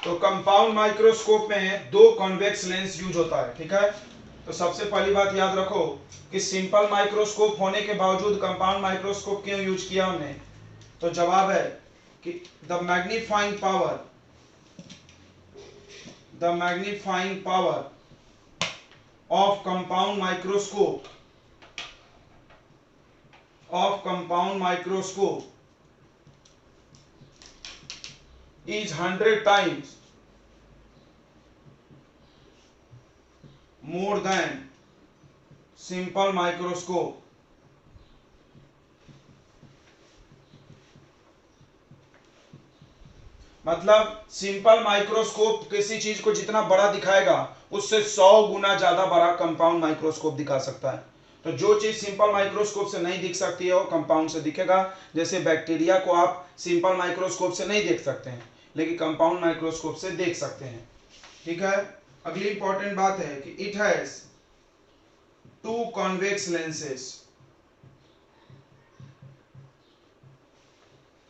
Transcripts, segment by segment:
तो compound microscope में दो कॉन्वेक्स लेंस यूज होता है, ठीक है। तो सबसे पहली बात याद रखो कि सिंपल माइक्रोस्कोप होने के बावजूद कंपाउंड माइक्रोस्कोप क्यों यूज किया हमने। तो जवाब है कि the magnifying power of compound microscope is 100 times more than simple microscope। मतलब सिंपल माइक्रोस्कोप किसी चीज को जितना बड़ा दिखाएगा उससे 100 गुना ज्यादा बड़ा कंपाउंड माइक्रोस्कोप दिखा सकता है। तो जो चीज सिंपल माइक्रोस्कोप से नहीं दिख सकती है वो कंपाउंड से दिखेगा। जैसे बैक्टीरिया को आप सिंपल माइक्रोस्कोप से नहीं देख सकते हैं लेकिन कंपाउंड माइक्रोस्कोप से देख सकते हैं, ठीक है। अगली इंपॉर्टेंट बात है कि it has to convex lenses.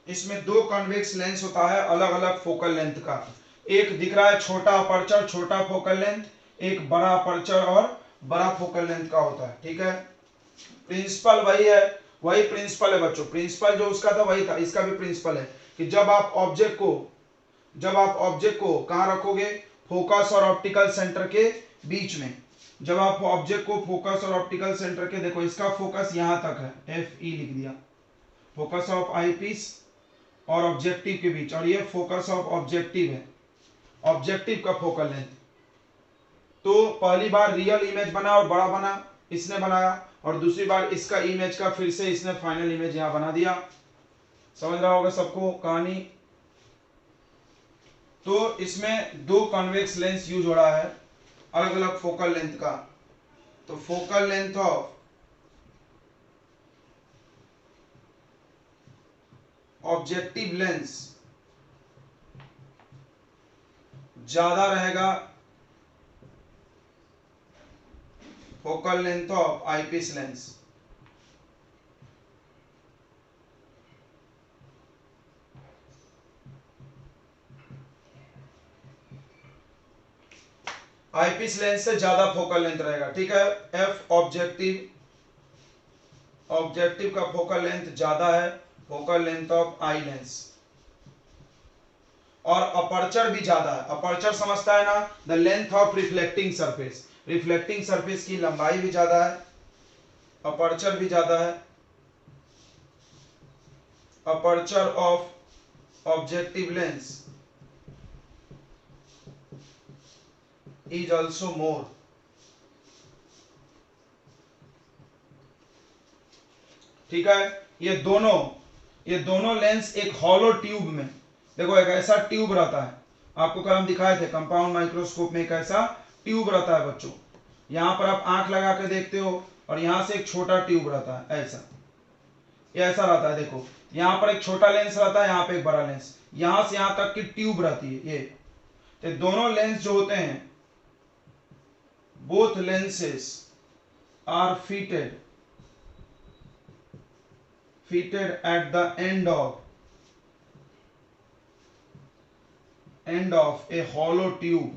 इसमें दो कॉन्वेक्स लेंस होता है अलग अलग फोकल लेंथ का। एक दिख रहा है छोटा अपर्चर छोटा फोकल लेंथ, एक बड़ा अपर्चर और बड़ा फोकल लेंथ का होता है, ठीक है। प्रिंसिपल वही है, वही प्रिंसिपल है बच्चों। प्रिंसिपल जो उसका था वही था, इसका भी प्रिंसिपल है कि जब आप ऑब्जेक्ट को कहां रखोगे, फोकस और ऑप्टिकल सेंटर के बीच में। जब आप ऑब्जेक्ट को फोकस और ऑप्टिकल सेंटर के, देखो इसका फोकस यहां तक है, FE लिख दिया, फोकस ऑफ आईपीस और ऑब्जेक्टिव के बीच, और ये फोकस ऑफ ऑब्जेक्टिव है, ऑब्जेक्टिव का फोकल लेंथ। तो पहली बार रियल इमेज बना और बड़ा बना, इसने बनाया, और दूसरी बार इसका इमेज का फिर से इसने फाइनल इमेज यहां बना दिया। समझ रहा होगा सबको कहानी। तो इसमें दो कॉन्वेक्स लेंस यूज हो रहा है अलग अलग फोकल लेंथ का। तो focal length of objective lens ज्यादा रहेगा focal length of eyepiece lens. Eyepiece lens से ज्यादा फोकल लेंथ रहेगा, ठीक है। एफ ऑब्जेक्टिव का फोकल लेंथ ज्यादा है focal length of eye lens, और अपर्चर भी ज्यादा है। अपर्चर समझता है ना, the length of reflecting surface, reflecting surface की लंबाई भी ज्यादा है, अपर्चर भी ज्यादा है। Aperture of objective lens is also more. ठीक है। ये दोनों लेंस एक हॉलो ट्यूब में, देखो एक ऐसा ट्यूब रहता है, आपको कल हम दिखाए थे कंपाउंड माइक्रोस्कोप में एक ऐसा ट्यूब रहता है बच्चों। यहां पर आप आंख लगा के देखते हो और यहां से एक छोटा ट्यूब रहता है ऐसा, ये ऐसा रहता है। देखो यहां पर एक छोटा लेंस रहता है, यहां पे एक बड़ा लेंस, यहां से यहां तक की ट्यूब रहती है ये। तो दोनों लेंस जो होते हैं, both lenses are fitted at the end of a hollow tube।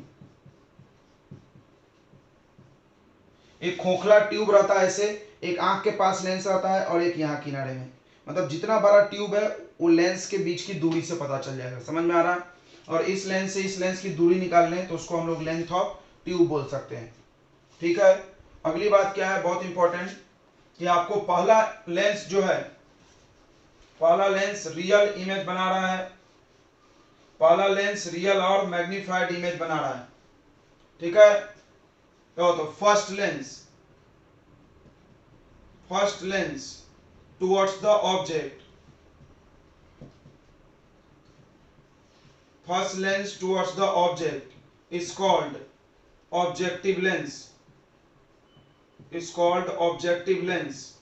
एक खोखला ट्यूब रहता है ऐसे, एक आंख के पास लेंस रहता है और एक यहाँ किनारे में। मतलब जितना बड़ा ट्यूब है वो लेंस के बीच की दूरी से पता चल जाएगा, समझ में आ रहा है। और इस लेंस से इस लेंस की दूरी निकाल लें तो उसको हम लोग लेंथ ऑफ ट्यूब बोल सकते हैं, ठीक है। अगली बात क्या है बहुत इंपॉर्टेंट, कि आपको पहला लेंस जो है, पहला लेंस रियल इमेज बना रहा है, पहला लेंस रियल और मैग्नीफाइड इमेज बना रहा है, ठीक है। तो first lens towards the object, first lens towards the object is called objective lens.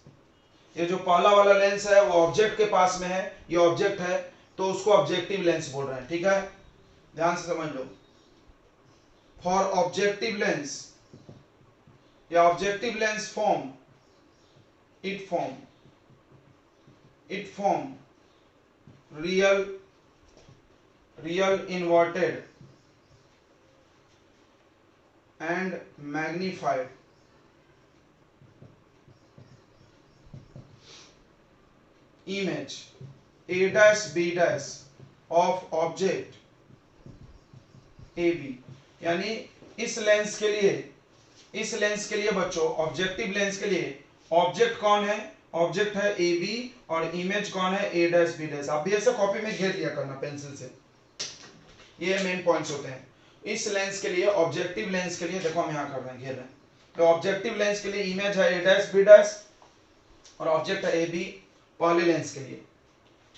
ये जो पहला वाला लेंस है वो ऑब्जेक्ट के पास में है, ये ऑब्जेक्ट है तो उसको ऑब्जेक्टिव लेंस बोल रहे हैं, ठीक है। ध्यान से समझ लो। फॉर ऑब्जेक्टिव लेंस, या objective lens form real inverted and magnified image a dash b dash of object AB, यानी इस लेंस के लिए बच्चों, ऑब्जेक्टिव लेंस के लिए ऑब्जेक्ट कौन है? ऑब्जेक्ट है AB और इमेज कौन है? A dash B dash. आप भी ऐसे कॉपी में घेर लिया करना पेंसिल से, ये मेन पॉइंट्स होते हैं। इस लेंस के लिए, ऑब्जेक्टिव लेंस के लिए, देखो हम यहाँ कर रहे हैं, घेर रहे हैं, तो ऑब्जेक्टिव लेंस के लिए इमेज है A डैश B डैश और ऑब्जेक्ट है AB पहले लेंस के लिए,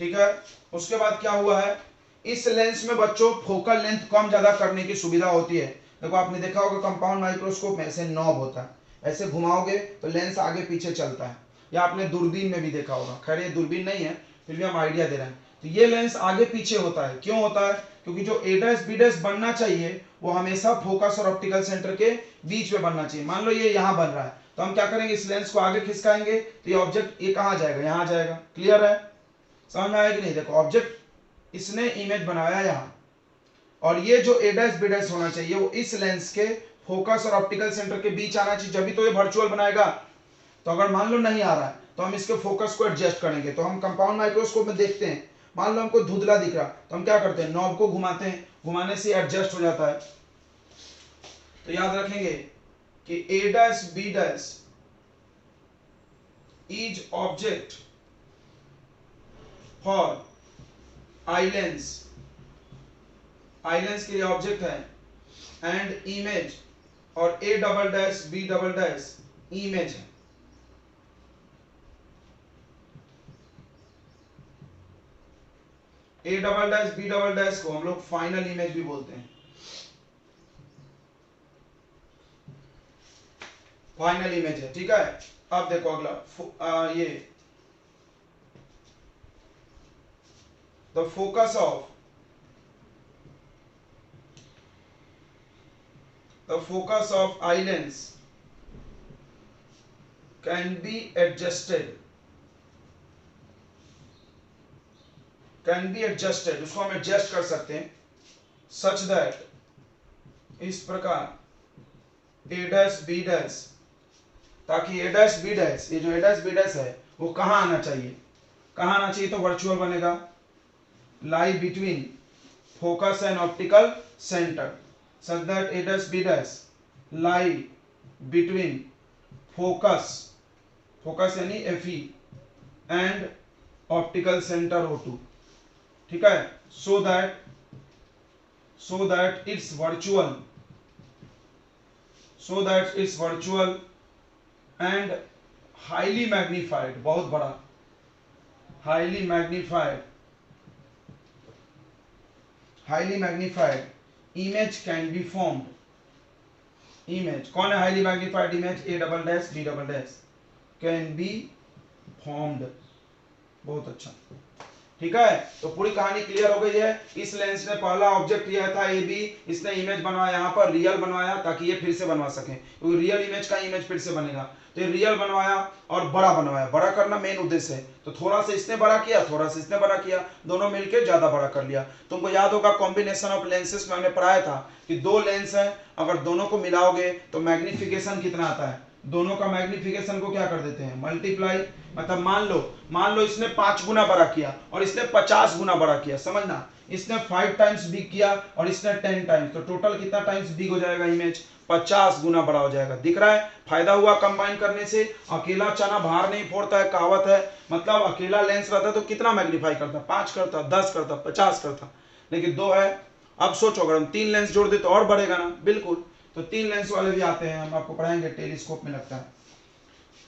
ठीक है। उसके बाद क्या हुआ है, इस लेंस में बच्चों फोकल लेंथ कम ज्यादा करने की सुविधा होती है। देखो आपने देखा होगा कंपाउंड माइक्रोस्कोप में ऐसे नॉब होता है, ऐसे घुमाओगे तो लेंस आगे पीछे चलता है, या आपने दूरबीन में भी देखा होगा, खैर ये दूरबीन नहीं है फिर भी हम आइडिया दे रहे हैं। तो ये लेंस आगे पीछे होता है, क्यों होता है? क्योंकि जो ए डैश बी डैश बनना चाहिए वो हमेशा फोकस और ऑप्टिकल सेंटर के बीच में बनना चाहिए। मान लो ये यहाँ बन रहा है, तो हम क्या करेंगे, इस लेंस को आगे खिसकाएंगे तो ये ऑब्जेक्ट ये कहाँ जाएगा? यहाँ जाएगा। क्लियर है? समझ में आया कि नहीं? देखो ऑब्जेक्ट इसने इमेज बनाया यहाँ, और ये जो ए डैश बी डैश होना चाहिए वो इस लेंस के फोकस और ऑप्टिकल सेंटर के बीच आना चाहिए, जब भी तो ये वर्चुअल बनाएगा। तो अगर मान लो नहीं आ रहा है तो हम इसके फोकस को एडजस्ट करेंगे। तो हम कंपाउंड माइक्रोस्कोप में देखते हैं, मान लो हमको धुंधला दिख रहा तो हम क्या करते हैं, नॉब को घुमाते हैं, घुमाने से एडजस्ट हो जाता है। तो याद रखेंगे कि A dash B dash is object for eye lens, eye lens के लिए ऑब्जेक्ट है, एंड इमेज, और A double dash B double dash image है। A double dash B double dash को हम लोग फाइनल इमेज भी बोलते हैं, फाइनल इमेज है, ठीक है। अब देखो अगला ये the focus of eye lens can be adjusted, उसको हम एडजस्ट कर सकते हैं, सच दैट, इस प्रकार ए डैश बी डैश, ताकि ए डैश बी डैश, ये जो ए डैश बी डैश है वो कहाँ आना चाहिए? कहाँ आना चाहिए? तो वर्चुअल बनेगा, lie between focus and optical centre, such that a dash b dash lie between focus यानी Fe and optical center O2, ठीक है। so that it's virtual and highly magnified, बहुत बड़ा, highly magnified image can be formed। Image कौन है? Highly magnified image A double dash B double dash can be formed. बहुत अच्छा, ठीक है। तो पूरी कहानी क्लियर हो गई है। इस लेंस में पहला ऑब्जेक्ट यह था ए बी, इसने इमेज बनवाया, यहाँ पर रियल बनवाया ताकि ये फिर से बनवा सके, क्योंकि रियल इमेज का इमेज फिर से बनेगा। तो ये रियल बनवाया और बड़ा बनवाया, बड़ा करना मेन उद्देश्य है। तो थोड़ा सा इसने बड़ा किया, थोड़ा सा इसने बड़ा किया, दोनों मिलकर ज्यादा बड़ा कर लिया। तुमको याद होगा कॉम्बिनेशन ऑफ लेंसेज में हमने पढ़ाया था कि दो लेंस है, अगर दोनों को मिलाओगे तो मैग्निफिकेशन कितना आता है? दोनों का मैग्निफिकेशन को क्या कर देते हैं? मल्टीप्लाई। मतलब मान लो इसने 5 गुना बड़ा किया और इसने 50 गुना बड़ा किया, समझना, इसने 5 टाइम्स बिग किया और इसने 10 टाइम्स, तो टोटल कितना टाइम्स बिग हो जाएगा? इमेज 50 गुना बड़ा हो जाएगा। दिख रहा है? फायदा हुआ कंबाइन करने से। अकेला चना बाहर नहीं फोड़ता है, कहावत है। मतलब अकेला लेंस रहता तो कितना मैग्नीफाई करता? 5 करता, 10 करता, 50 करता, लेकिन 2 है। अब सोचो अगर हम 3 लेंस जोड़ दे तो और बढ़ेगा ना? बिल्कुल। तो 3 लेंस वाले भी आते हैं, हम आपको पढ़ाएंगे, टेलीस्कोप में लगता है।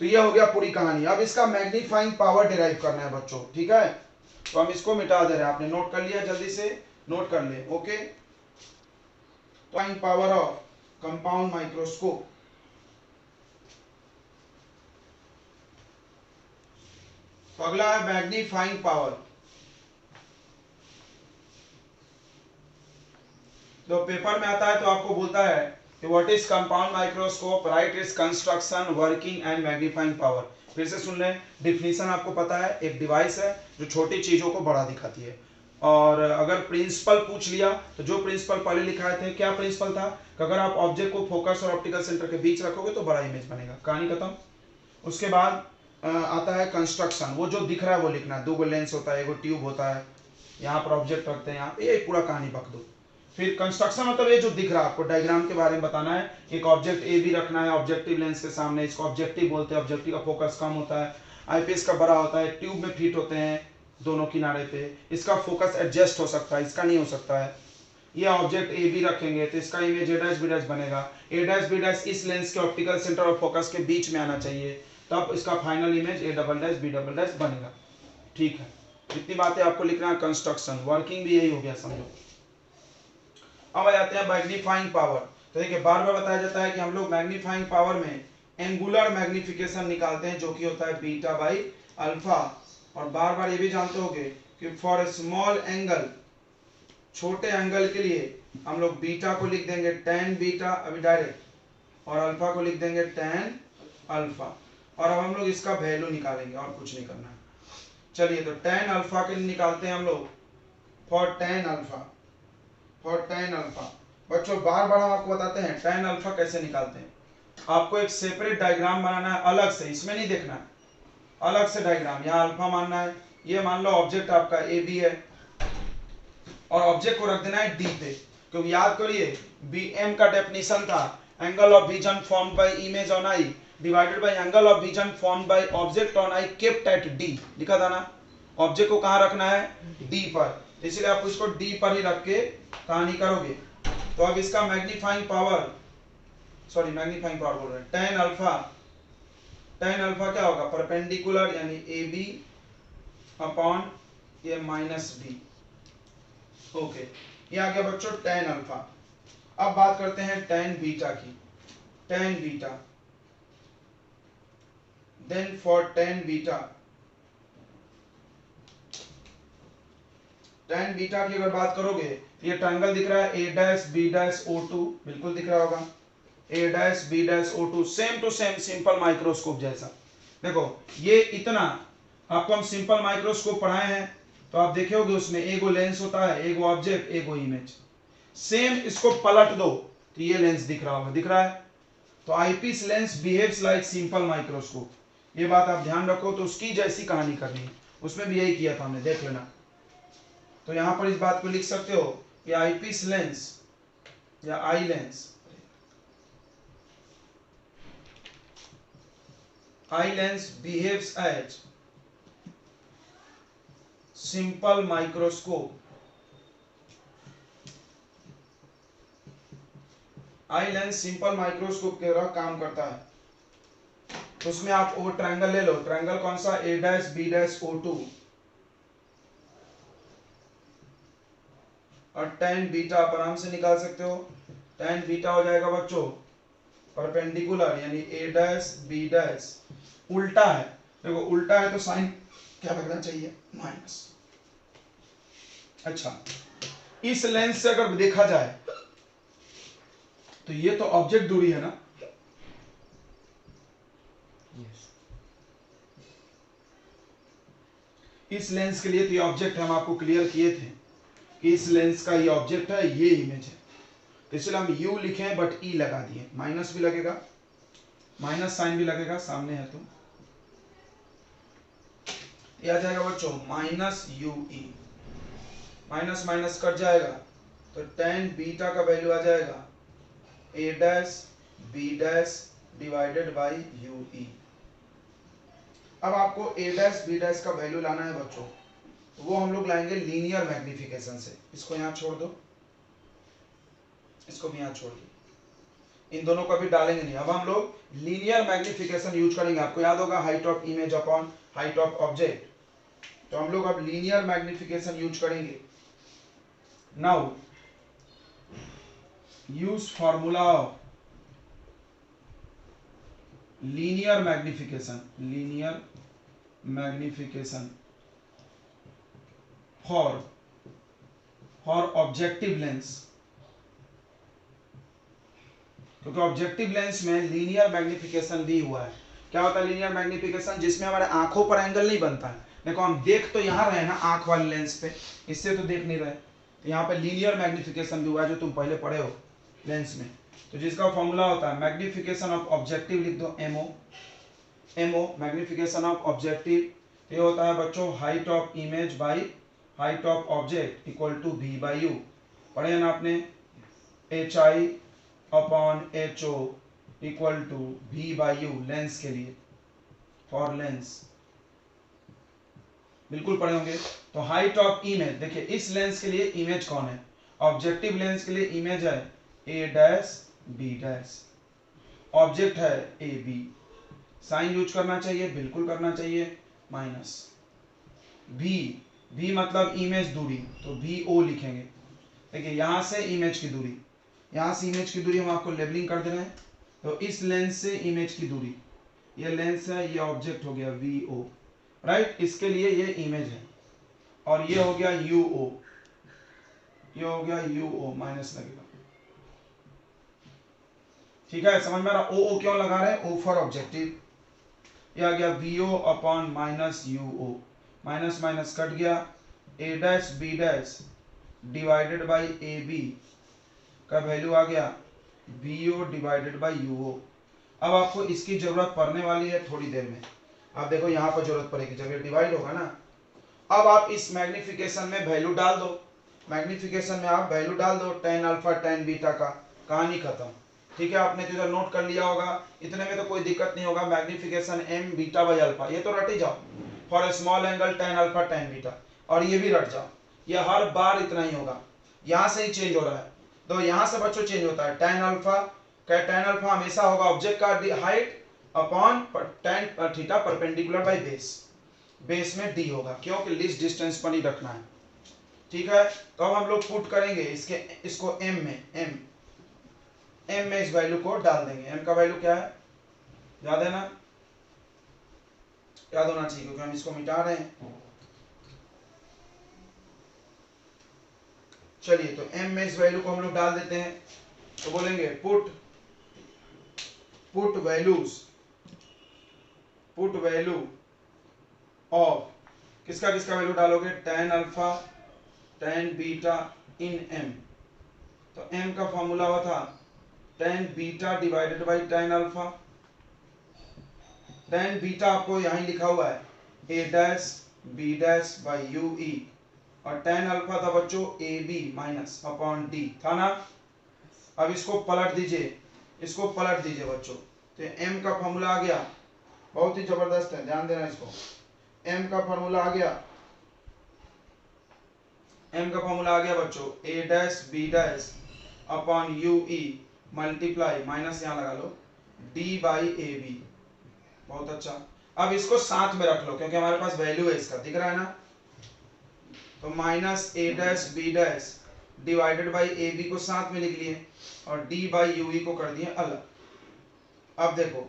तो ये हो गया पूरी कहानी। अब इसका मैग्नीफाइंग पावर डिराइव करना है बच्चों, ठीक है। तो हम इसको मिटा दे रहे हैं, आपने नोट कर लिया, जल्दी से नोट कर ले, ओके। तो पावर ऑफ कंपाउंड माइक्रोस्कोप, तो अगला है मैग्नीफाइंग पावर। तो पेपर में आता है तो आपको बोलता है कि what is compound microscope, right is construction, working and magnifying power. फिर से सुन लें, डिफिनीशन आपको पता है, एक डिवाइस है जो छोटी चीजों को बड़ा दिखाती है। और अगर प्रिंसिपल पूछ लिया तो जो प्रिंसिपल पहले लिखाए थे, क्या प्रिंसिपल था कि अगर आप ऑब्जेक्ट को फोकस और ऑप्टिकल सेंटर के बीच रखोगे तो बड़ा इमेज बनेगा, कहानी खत्म। उसके बाद आता है कंस्ट्रक्शन, वो जो दिख रहा है वो लिखना है, 2 लेंस होता है, 1 ट्यूब होता है, यहाँ पर ऑब्जेक्ट रखते हैं, यहाँ पे ये पूरा कहानी बक दो। फिर कंस्ट्रक्शन मतलब ये जो दिख रहा है आपको डायग्राम के बारे में बताना है, एक ऑब्जेक्ट ए भी रखना है ऑब्जेक्टिव लेंस के सामने, इसको ऑब्जेक्टिव बोलते हैं, ऑब्जेक्टिव का फोकस कम होता है, आईपीएस का बड़ा होता है, ट्यूब में फिट होते हैं दोनों किनारे पे, इसका फोकस एडजस्ट हो सकता है, इसका नहीं हो सकता है। ये ऑब्जेक्ट ए बी रखेंगे तो इसका image A dash B dash बनेगा, ए डैश बी डैश इस लेंस के ऑप्टिकल सेंटर और फोकस के बीच में आना चाहिए, तब इसका final image A double dash B double dash बनेगा। ठीक है, इतनी बातें आपको लिखना है। कंस्ट्रक्शन वर्किंग भी यही हो गया समझो। अब आ जाते हैं मैग्नीफाइंग पावर। तो देखिए बार बार बताया जाता है कि हम लोग मैग्नीफाइंग पावर में एंगुलर मैग्निफिकेशन निकालते हैं जो कि होता है बीटा बाई अल्फा, और बार बार ये भी जानते होंगे कि फॉर ए स्मॉल एंगल, छोटे एंगल के लिए हम लोग बीटा को लिख देंगे tan बीटा अभी डायरेक्ट, और अल्फा को लिख देंगे tan अल्फा, और अब हम लोग इसका वैल्यू निकालेंगे और कुछ नहीं करना है। चलिए तो tan अल्फा के लिए निकालते हैं हम लोग for tan alpha, for tan alpha. बच्चों बार बार हम आपको बताते हैं tan अल्फा कैसे निकालते हैं, आपको एक सेपरेट डायग्राम बनाना है अलग से, इसमें नहीं देखना है, अलग से डायग्राम, यहाँ अल्फा मानना है, ये मान लो ऑब्जेक्ट आपका ए बी है और ऑब्जेक्ट को रख देना है डी पे, क्योंकि याद करिए बी एम का डेफिनेशन था angle of vision formed by image on I divided by angle of vision formed by object on I kept at D, लिखा था ना, ऑब्जेक्ट को कहाँ रखना है डी पर, इसलिए आप उसको डी पर ही रख के कहानी करोगे। तो अब इसका magnifying power, sorry magnifying power बोल रहे हैं, tan अल्फा क्या होगा परपेंडिकुलर यानी ए बी अपॉन ये माइनस डी। ओके, ये आ गया बच्चों tan अल्फा। अब बात करते हैं tan बीटा की, tan beta, then for tan beta, tan beta की अगर बात करोगे तो ये ट्रायंगल दिख रहा है A dash B dash O two, बिल्कुल दिख रहा होगा, A dash B dash O two, same to same simple microscope जैसा। देखो ये इतना आपको हम सिंपल माइक्रोस्कोप पढ़ाए हैं तो आप देखे होगे उसमें एगो लेंस होता है, एगो ऑब्जेक्ट, एगो इमेज, सेम इसको पलट दो तो ये लेंस दिख रहा होगा, दिख रहा है। तो eyepiece lens behaves like simple microscope, ये बात आप ध्यान रखो, तो उसकी जैसी कहानी करनी है, उसमें भी यही किया था हमने, देख लेना। तो यहां पर इस बात को लिख सकते हो कि आईपीस लेंस या eye lens, eye lens behaves as simple microscope, eye lens simple microscope की तरह काम करता है। तो उसमें आप वो ट्रायंगल ले लो, ट्रायंगल कौन सा A dash B dash O two, और tan बीटा आप आराम से निकाल सकते हो, tan बीटा हो जाएगा बच्चों परपेंडिकुलर यानी ए डैश बी डैश, उल्टा है, देखो उल्टा है तो साइन क्या लगना चाहिए माइनस। अच्छा, इस लेंस से अगर देखा जाए तो ये तो ऑब्जेक्ट दूरी है ना, इस लेंस के लिए तो ये ऑब्जेक्ट हम आपको क्लियर किए थे कि इस लेंस का ये ऑब्जेक्ट है, ये इमेज है, तो इसलिए हम u लिखे बट e लगा दिए, माइनस भी लगेगा, माइनस साइन भी लगेगा, सामने है तो ये आ जाएगा बच्चों minus U E, minus minus cut जाएगा तो tan बीटा का वैल्यू आ जाएगा a dash B dash divided by U E. अब आपको a डैश बी डैश का वैल्यू लाना है बच्चों, तो वो हम लोग लाएंगे लीनियर मैग्निफिकेशन से, इसको यहाँ छोड़ दो, इसको भी यहाँ छोड़ दो, इन दोनों को भी डालेंगे नहीं, अब हम लोग लीनियर मैग्निफिकेशन यूज करेंगे। आपको याद होगा height of image upon height of object, तो हम लोग अब लीनियर मैग्निफिकेशन यूज करेंगे। Now use formula of linear magnification, linear magnification for objective lens, क्योंकि ऑब्जेक्टिव लेंस में लीनियर मैग्निफिकेशन भी हुआ है। क्या होता है लीनियर मैग्निफिकेशन, जिसमें हमारे आंखों पर एंगल नहीं बनता है, देखो हम देख तो यहाँ रहे ना आंख वाले लेंस पे, इससे तो देख नहीं रहे, तो यहाँ पे लीनियर मैग्निफिकेशन भी हुआ है जो तुम पहले पढ़े हो लेंस में। तो जिसका फॉर्मूला होता है मैग्निफिकेशन ऑफ ऑब्जेक्टिव, लिख दो एमओ मैग्निफिकेशन ऑफ ऑब्जेक्टिव। ये होता है बच्चों height of image by height of object equal to V by U. पढ़े हैं ना आपने, H I upon H O equal to V by U lens के लिए, फॉर लेंस, बिल्कुल पढ़े होंगे। तो हाइट ऑफ इमेज, देखिए इस लेंस के लिए इमेज कौन है, ऑब्जेक्टिव लेंस के लिए इमेज है A dash B dash, object है ए बी। साइन यूज करना चाहिए, बिल्कुल करना चाहिए, माइनस भी मतलब इमेज दूरी, तो वी ओ लिखेंगे। देखिए यहां से इमेज की दूरी, यहां से इमेज की दूरी हम आपको लेबलिंग कर दे रहे हैं। तो इस लेंस से इमेज की दूरी, ये लेंस है, ये ऑब्जेक्ट हो गया वी ओ, राइट, इसके लिए ये इमेज है, और ये हो गया यू ओ, ये हो गया यू ओ, माइनस लगेगा, ठीक है, समझ में आ रहा। ओ क्यों लगा रहे हैं, ओ फॉर ऑब्जेक्टिव। ये आ गया V O upon minus U O, minus minus cut गया, A dash B dash divided by A B का वैल्यू आ गया V O divided by U O. अब आपको इसकी जरूरत पड़ने वाली है थोड़ी देर में, आप देखो यहाँ पर जरूरत पड़ेगी जब ये डिवाइड होगा ना। अब आप इस मैग्निफिकेशन में वैल्यू डाल दो, मैग्निफिकेशन में आप वैल्यू डाल दो टेन अल्फा टेन बीटा का, कहानी खत्म, ठीक है। आपने तो इधर नोट कर लिया होगा, इतने में तो कोई दिक्कत नहीं होगा। Magnification M beta by alpha, ये तो रट ही जाओ, for a small angle tan alpha tan beta, और ये भी रट जाओ, ये हर बार इतना ही होगा, यहाँ से ही चेंज हो रहा है। तो यहाँ से बच्चों चेंज होता है टेन अल्फा, टेन अल्फा हमेशा होगा ऑब्जेक्ट का height upon tan theta perpendicular by base, base में डी होगा, क्योंकि लीस्ट डिस्टेंस पर ही रखना है, ठीक है। तो अब हम लोग पुट करेंगे इसको एम में इस वैल्यू को डाल देंगे। एम का वैल्यू क्या है, याद है ना, याद होना चाहिए क्योंकि हम इसको मिटा रहे हैं। चलिए तो एम में इस वैल्यू को हम लोग डाल देते हैं, तो बोलेंगे पुट वैल्यू ऑफ, किसका वैल्यू डालोगे, tan alpha tan beta in M. तो एम का फॉर्मूला हुआ था tan beta divided by tan alpha, tan beta आपको यहां लिखा हुआ है A dash B dash by U E, और टेन अल्फा था बच्चों A B minus upon D था ना। अब इसको पलट दीजिए, बच्चों, तो एम का फॉर्मूला आ गया, बहुत ही जबरदस्त है, ध्यान देना इसको। एम का फॉर्मूला आ गया बच्चों A dash B dash upon U E multiply, minus यहाँ लगा लो, डी बाई ए बी, बहुत अच्छा। अब इसको साथ में रख लो क्योंकि हमारे पास वैल्यू है इसका, दिख रहा है ना। तो minus A dash B dash divided by A B को साथ में लिख लिए, और डी बाई यू ई को कर दिए अलग। अब देखो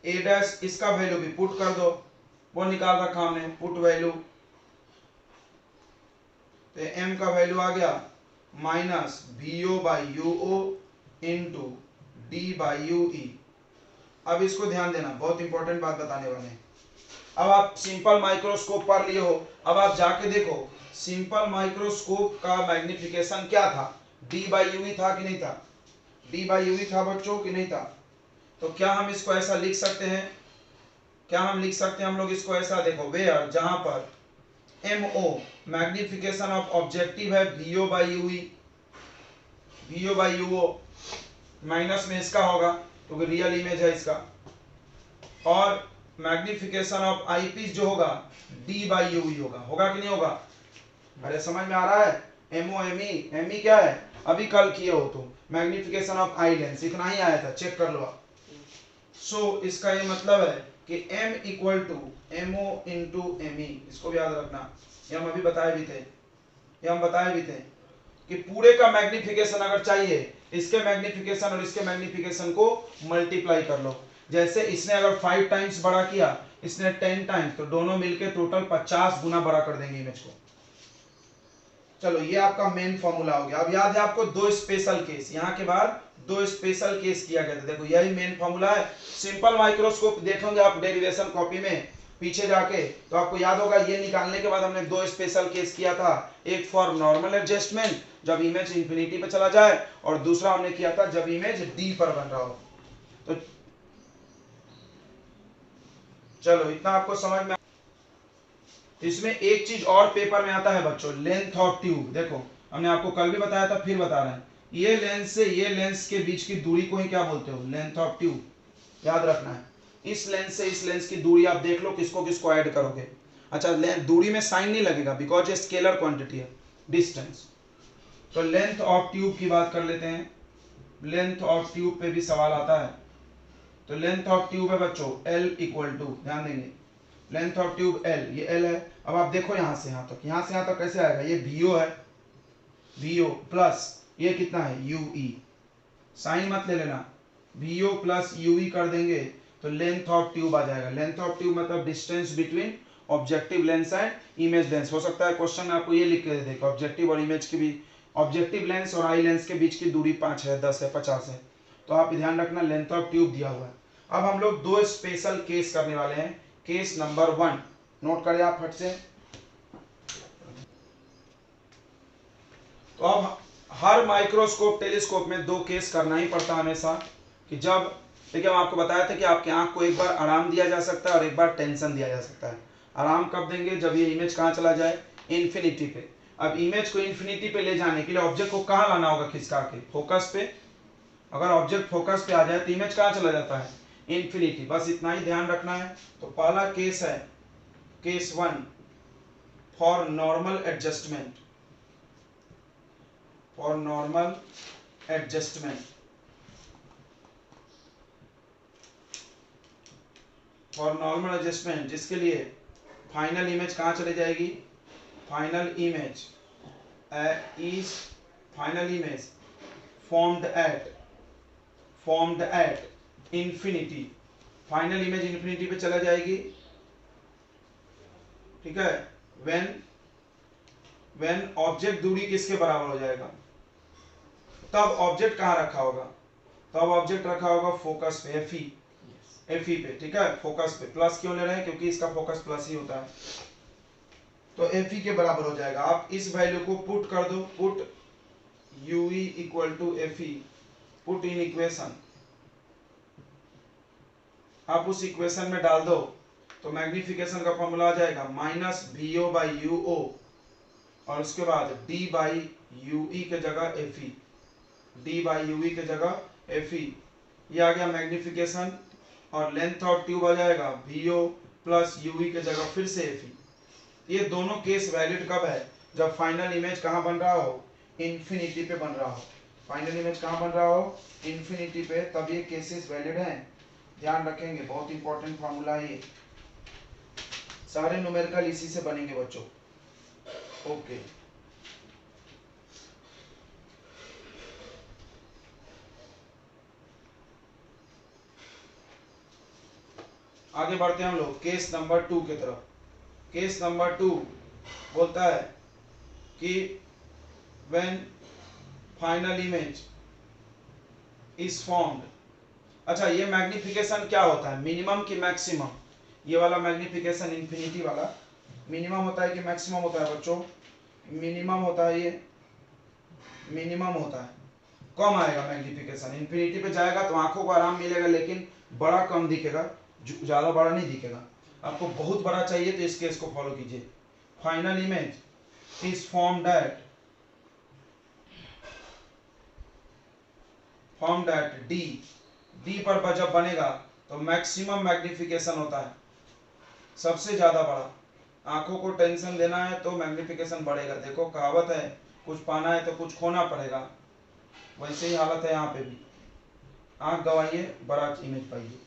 ए डैश, इसका वैल्यू भी पुट कर दो, वो निकाल रखा हमने, पुट वैल्यू, तो एम का वैल्यू आ गया minus V O by U O into D by U E. अब इसको ध्यान देना, बहुत इंपॉर्टेंट बात बताने वाले हैं। अब आप सिंपल माइक्रोस्कोप पढ़ लिए हो, अब आप जाके देखो सिंपल माइक्रोस्कोप का मैग्निफिकेशन क्या था, डी बाई यू ई था कि नहीं था, डी बाई यू ई था बच्चों कि नहीं था। तो क्या हम इसको ऐसा लिख सकते हैं, हम लोग इसको ऐसा, देखो वेयर, जहां पर M O magnification of objective है V O by U O, minus में इसका होगा क्योंकि रियल इमेज है इसका, और मैग्निफिकेशन ऑफ आई पीस जो होगा डी बाई यू ई होगा कि नहीं होगा। अरे समझ में आ रहा है, एमओ एम ई क्या है, अभी कल किए हो तुम, मैग्निफिकेशन ऑफ आई लेंस, इतना ही आया था, चेक कर लो आप। सो इसका ये मतलब है कि m equal to M O into M E, इसको भी याद रखना, ये हम अभी बताए भी थे कि पूरे का मैग्निफिकेशन अगर चाहिए, इसके मैग्निफिकेशन और इसके मैग्निफिकेशन को मल्टीप्लाई कर लो। जैसे इसने अगर 5 टाइम्स बड़ा किया, इसने 10 टाइम्स, तो दोनों मिलके टोटल 50 गुना बड़ा कर देंगे इमेज को। चलो ये आपका मेन फॉर्मूला हो गया। अब याद है आपको दो स्पेशल केस, यहाँ के बाद दो स्पेशल केस किया गया था, देखो यही मेन फॉर्मूला है। सिंपल माइक्रोस्कोप देखेंगे आप डेरिवेशन कॉपी में, पीछे जाके, तो आपको याद होगा ये निकालने के बाद हमने दो स्पेशल केस किया था, एक फॉर नॉर्मल एडजस्टमेंट जब इमेज इंफिनिटी पे चला जाए, और दूसरा हमने किया था जब इमेज डी पर बन रहा हो। तो चलो इतना आपको समझ में। इसमें एक चीज और पेपर में आता है बच्चों, लेंथ ऑफ ट्यूब। देखो हमने आपको कल भी बताया था, फिर बता रहे हैं, ये लेंस से ये लेंस के बीच की दूरी को ही क्या बोलते हो, लेंथ ऑफ ट्यूब। याद रखना है, इस लेंस से इस लेंस की दूरी आप देख लो, किसको किसको ऐड करोगे। अच्छा, दूरी में साइन नहीं लगेगा बिकॉज ये स्केलर क्वांटिटी है, डिस्टेंस। तो लेंथ ऑफ ट्यूब की बात कर लेते हैं। लेंथ ऑफ ट्यूब पे भी सवाल आता है। तो लेंथ ऑफ ट्यूब है बच्चों L इक्वल टू, ध्यान देंगे, लेंथ ऑफ ट्यूब L, ये L है। अब आप देखो यहां से यहां तक, यहां से यहां तक कैसे आएगा, ये VO है, VO प्लस ये कितना है UE, साइन मत ले लेना, VO प्लस UE कर देंगे तो लेंथ ऑफ ट्यूब आ जाएगा। लेंथ ऑफ ट्यूब मतलब distance between objective lens and image lens. हो सकता है क्वेश्चन में आपको ये लिख के दे दे, ऑब्जेक्टिव और इमेज के बीच, ऑब्जेक्टिव लेंस और आई लेंस के बीच की दूरी 5 है, 10 है, 50 है, तो आप ध्यान रखना लेंथ ऑफ ट्यूब दिया हुआ है। अब हम लोग दो स्पेशल केस करने वाले हैं। केस नंबर 1 नोट करें आप फट से। तो अब हर माइक्रोस्कोप टेलीस्कोप में दो केस करना ही पड़ता है हमेशा, कि जब, देखिए हम आपको बताया था कि आपके आंख को एक बार आराम दिया जा सकता है और एक बार टेंशन दिया जा सकता है। आराम कब देंगे, जब ये इमेज कहाँ चला जाए, इन्फिनिटी पे। अब इमेज को इन्फिनिटी पे ले जाने के लिए ऑब्जेक्ट को कहाँ लाना होगा, खिसका के फोकस पे। अगर ऑब्जेक्ट फोकस पे आ जाए तो इमेज कहाँ चला जाता है, इन्फिनिटी। बस इतना ही ध्यान रखना है। तो पहला केस है case 1 for normal adjustment, for normal adjustment, for normal adjustment, जिसके लिए फाइनल इमेज कहाँ चली जाएगी, final image is final image formed at infinity, final image infinity पे चला जाएगी, ठीक है। व्हेन ऑब्जेक्ट दूरी किसके बराबर हो जाएगा, तब ऑब्जेक्ट कहाँ रखा होगा, तब ऑब्जेक्ट रखा होगा फोकस पे, FE पे, ठीक है। फोकस पे प्लस क्यों ले रहे हैं, क्योंकि इसका फोकस प्लस ही होता है, तो FE के बराबर हो जाएगा। आप इस वैल्यू को पुट कर दो, put UE equal to FE, put in equation, आप उस इक्वेशन में डाल दो तो मैग्निफिकेशन का फॉर्मूला आ जाएगा -VO/UO, और उसके बाद D/UE के जगह FE, D/UE के जगह FE, ये आ गया मैग्निफिकेशन। और लेंथ ऑफ ट्यूब आ जाएगा VO प्लस UE के जगह फिर से FE। ये दोनों केस वैलिड कब है, जब फाइनल इमेज कहाँ बन रहा हो, इन्फिनिटी पे बन रहा हो। फाइनल इमेज कहाँ बन रहा हो, इन्फिनिटी पे, तब ये केसेस वैलिड हैं। ध्यान रखेंगे, बहुत इंपॉर्टेंट फार्मूला है ये, सारे न्यूमेरिकल इसी से बनेंगे बच्चों। ओके, आगे बढ़ते हैं हम लोग केस नंबर 2 की तरफ। केस नंबर 2 बोलता है कि when final image is formed. अच्छा, ये मैग्निफिकेशन क्या होता है, मिनिमम की मैक्सिमम, ये वाला मैग्निफिकेशन इन्फिनिटी वाला मिनिमम होता है कि मैक्सिमम होता है बच्चों, मिनिमम होता है, ये मिनिमम होता है। कम आएगा मैग्निफिकेशन, इन्फिनिटी पे जाएगा तो आंखों को आराम मिलेगा लेकिन बड़ा कम दिखेगा, ज्यादा बड़ा नहीं दिखेगा। आपको बहुत बड़ा चाहिए तो इस केस को फॉलो कीजिए। Final image is formed at D पर जब बनेगा तो मैक्सिमम मैग्निफिकेशन होता है, सबसे ज्यादा बड़ा। आंखों को टेंशन देना है तो मैग्निफिकेशन बढ़ेगा। देखो कहावत है, कुछ पाना है तो कुछ खोना पड़ेगा, वैसे ही हालत है यहाँ पे भी। आंख गवाइए, बड़ा इमेज पाइए।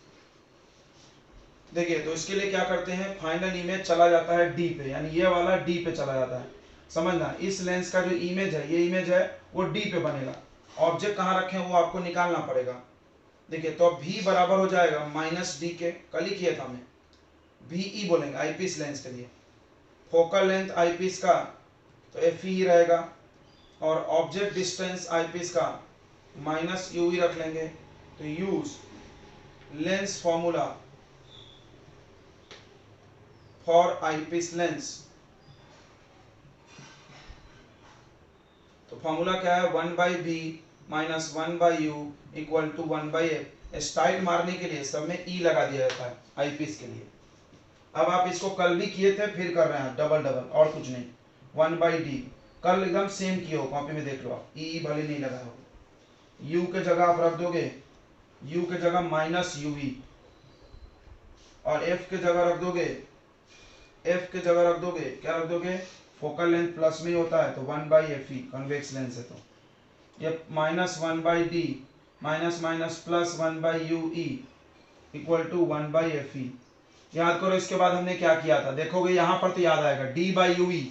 देखिए, तो इसके लिए क्या करते हैं, फाइनल इमेज चला जाता है डी पे, यानी ये वाला डी पे चला जाता है। समझना, इस लेंस का जो इमेज है, ये इमेज है वो डी पे बनेगा। ऑब्जेक्ट कहाँ रखे हैं वो आपको निकालना पड़ेगा। देखिए, तो अब V बराबर हो जाएगा -D के, कल ही किया था हमने, VE बोलेंगे आईपीस लेंस के लिए। फोकल लेंथ आईपीस का तो FE ही रहेगा, और ऑब्जेक्ट डिस्टेंस आईपीस का -UE रख लेंगे। तो use lens formula, for eyepiece lens. तो फॉर्मूला क्या है, 1/b minus 1/u equal to 1/f। Style मारने के लिए सब में ई लगा दिया जाता है आईपीस के लिए। अब आप इसको कल भी किए थे, फिर कर रहे हैं डबल डबल, और कुछ नहीं। 1/d कल एकदम सेम किए हो, कॉपी में देख लो आप, ई भले नहीं लगा हो। u के जगह आप रख दोगे, u के जगह माइनस uv, और f के जगह रख दोगे, f के जगह रख दोगे, क्या रख दोगे, फोकल लेंथ प्लस में ही होता है तो 1/fe, कन्वेक्स लेंस है तो ये minus 1/d minus minus plus 1/ue equal to 1/fe। याद करो इसके बाद हमने क्या किया था, देखोगे यहाँ पर तो याद आएगा, d/ue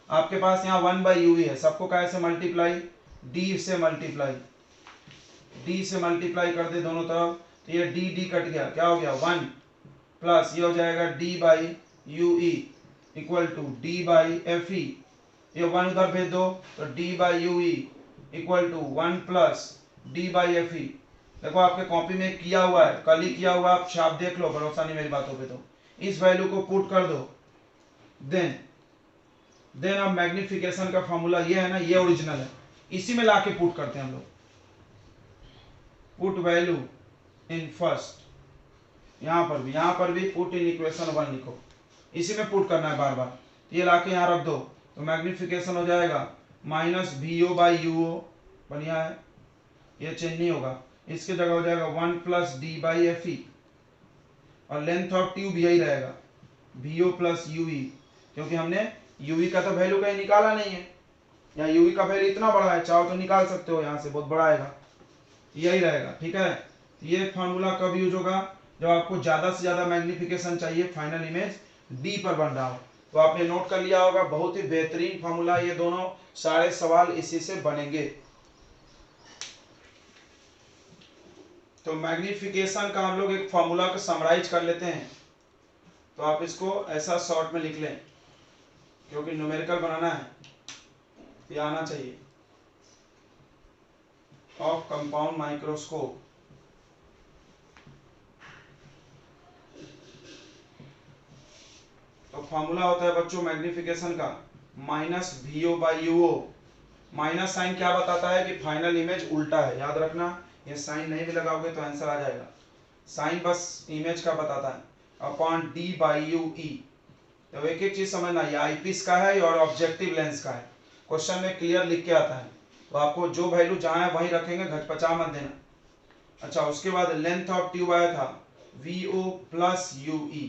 आपके पास यहाँ 1/ue है, सबको कैसे मल्टीप्लाई, d से मल्टीप्लाई, d से मल्टीप्लाई कर दे दोनों तरफ, तो ये d कट गया, क्या हो गया 1 प्लस ये हो जाएगा d/ue इक्वल टू d/fe, ये 1 उधर भेज दो तो d/ue equal to 1 plus d/fe। देखो आपके कॉपी में किया हुआ है, कल ही किया हुआ, आप छाप देख लो, भरोसा नहीं मेरी बातों पे तो। इस वैल्यू को पुट कर दो, देन अब मैग्निफिकेशन का फॉर्मूला ये है ना, ये ओरिजिनल है, इसी में लाके पुट करते हैं हम लोग। पुट वैल्यू इन फर्स्ट, यहाँ पर भी पुट इन इक्वेशन 1 लिखो, इसी में पुट करना है बार बार। ये लाके यहाँ रख दो तो मैग्निफिकेशन हो जाएगा माइनस VO/UO, बढ़िया है, ये चेंज नहीं होगा, इसके जगह हो जाएगा 1 प्लस d/fe, और लेंथ ऑफ ट्यूब यही रहेगा VO प्लस UE, क्योंकि हमने UE का तो वैल्यू कहीं निकाला नहीं है, यहाँ UE का वैल्यू इतना बड़ा है, चाहो तो निकाल सकते हो, यहाँ से बहुत बड़ा आएगा, यही रहेगा। ठीक है, ये फॉर्मूला कब यूज होगा, जब आपको ज्यादा से ज्यादा मैग्निफिकेशन चाहिए, फाइनल इमेज D पर बन रहा हो। तो आपने नोट कर लिया होगा, बहुत ही बेहतरीन फॉर्मूला, ये दोनों सारे सवाल इसी से बनेंगे। तो मैग्निफिकेशन का हम लोग एक फॉर्मूला को समराइज कर लेते हैं, तो आप इसको ऐसा शॉर्ट में लिख लें, क्योंकि न्यूमेरिकल बनाना है, ये आना चाहिए, ऑफ कंपाउंड माइक्रोस्कोप। तो फॉर्मूला होता है बच्चों मैग्निफिकेशन का माइनस VO/UO। माइनस साइन क्या बताता है कि फाइनल इमेज उल्टा है, याद रखना, ये साइन नहीं भी लगाओगे तो आंसर आ जाएगा, साइन बस इमेज का बताता है, अपॉन d/UE। तो एक एक चीज समझना, ये आईपीस का है और ऑब्जेक्टिव लेंस का है, क्वेश्चन में क्लियर लिख के आता है, तो आपको जो वैल्यू जहां है वहीं रखेंगे, घचपचा मत देना। अच्छा, उसके बाद लेंथ ऑफ ट्यूब आया था VO प्लस UE,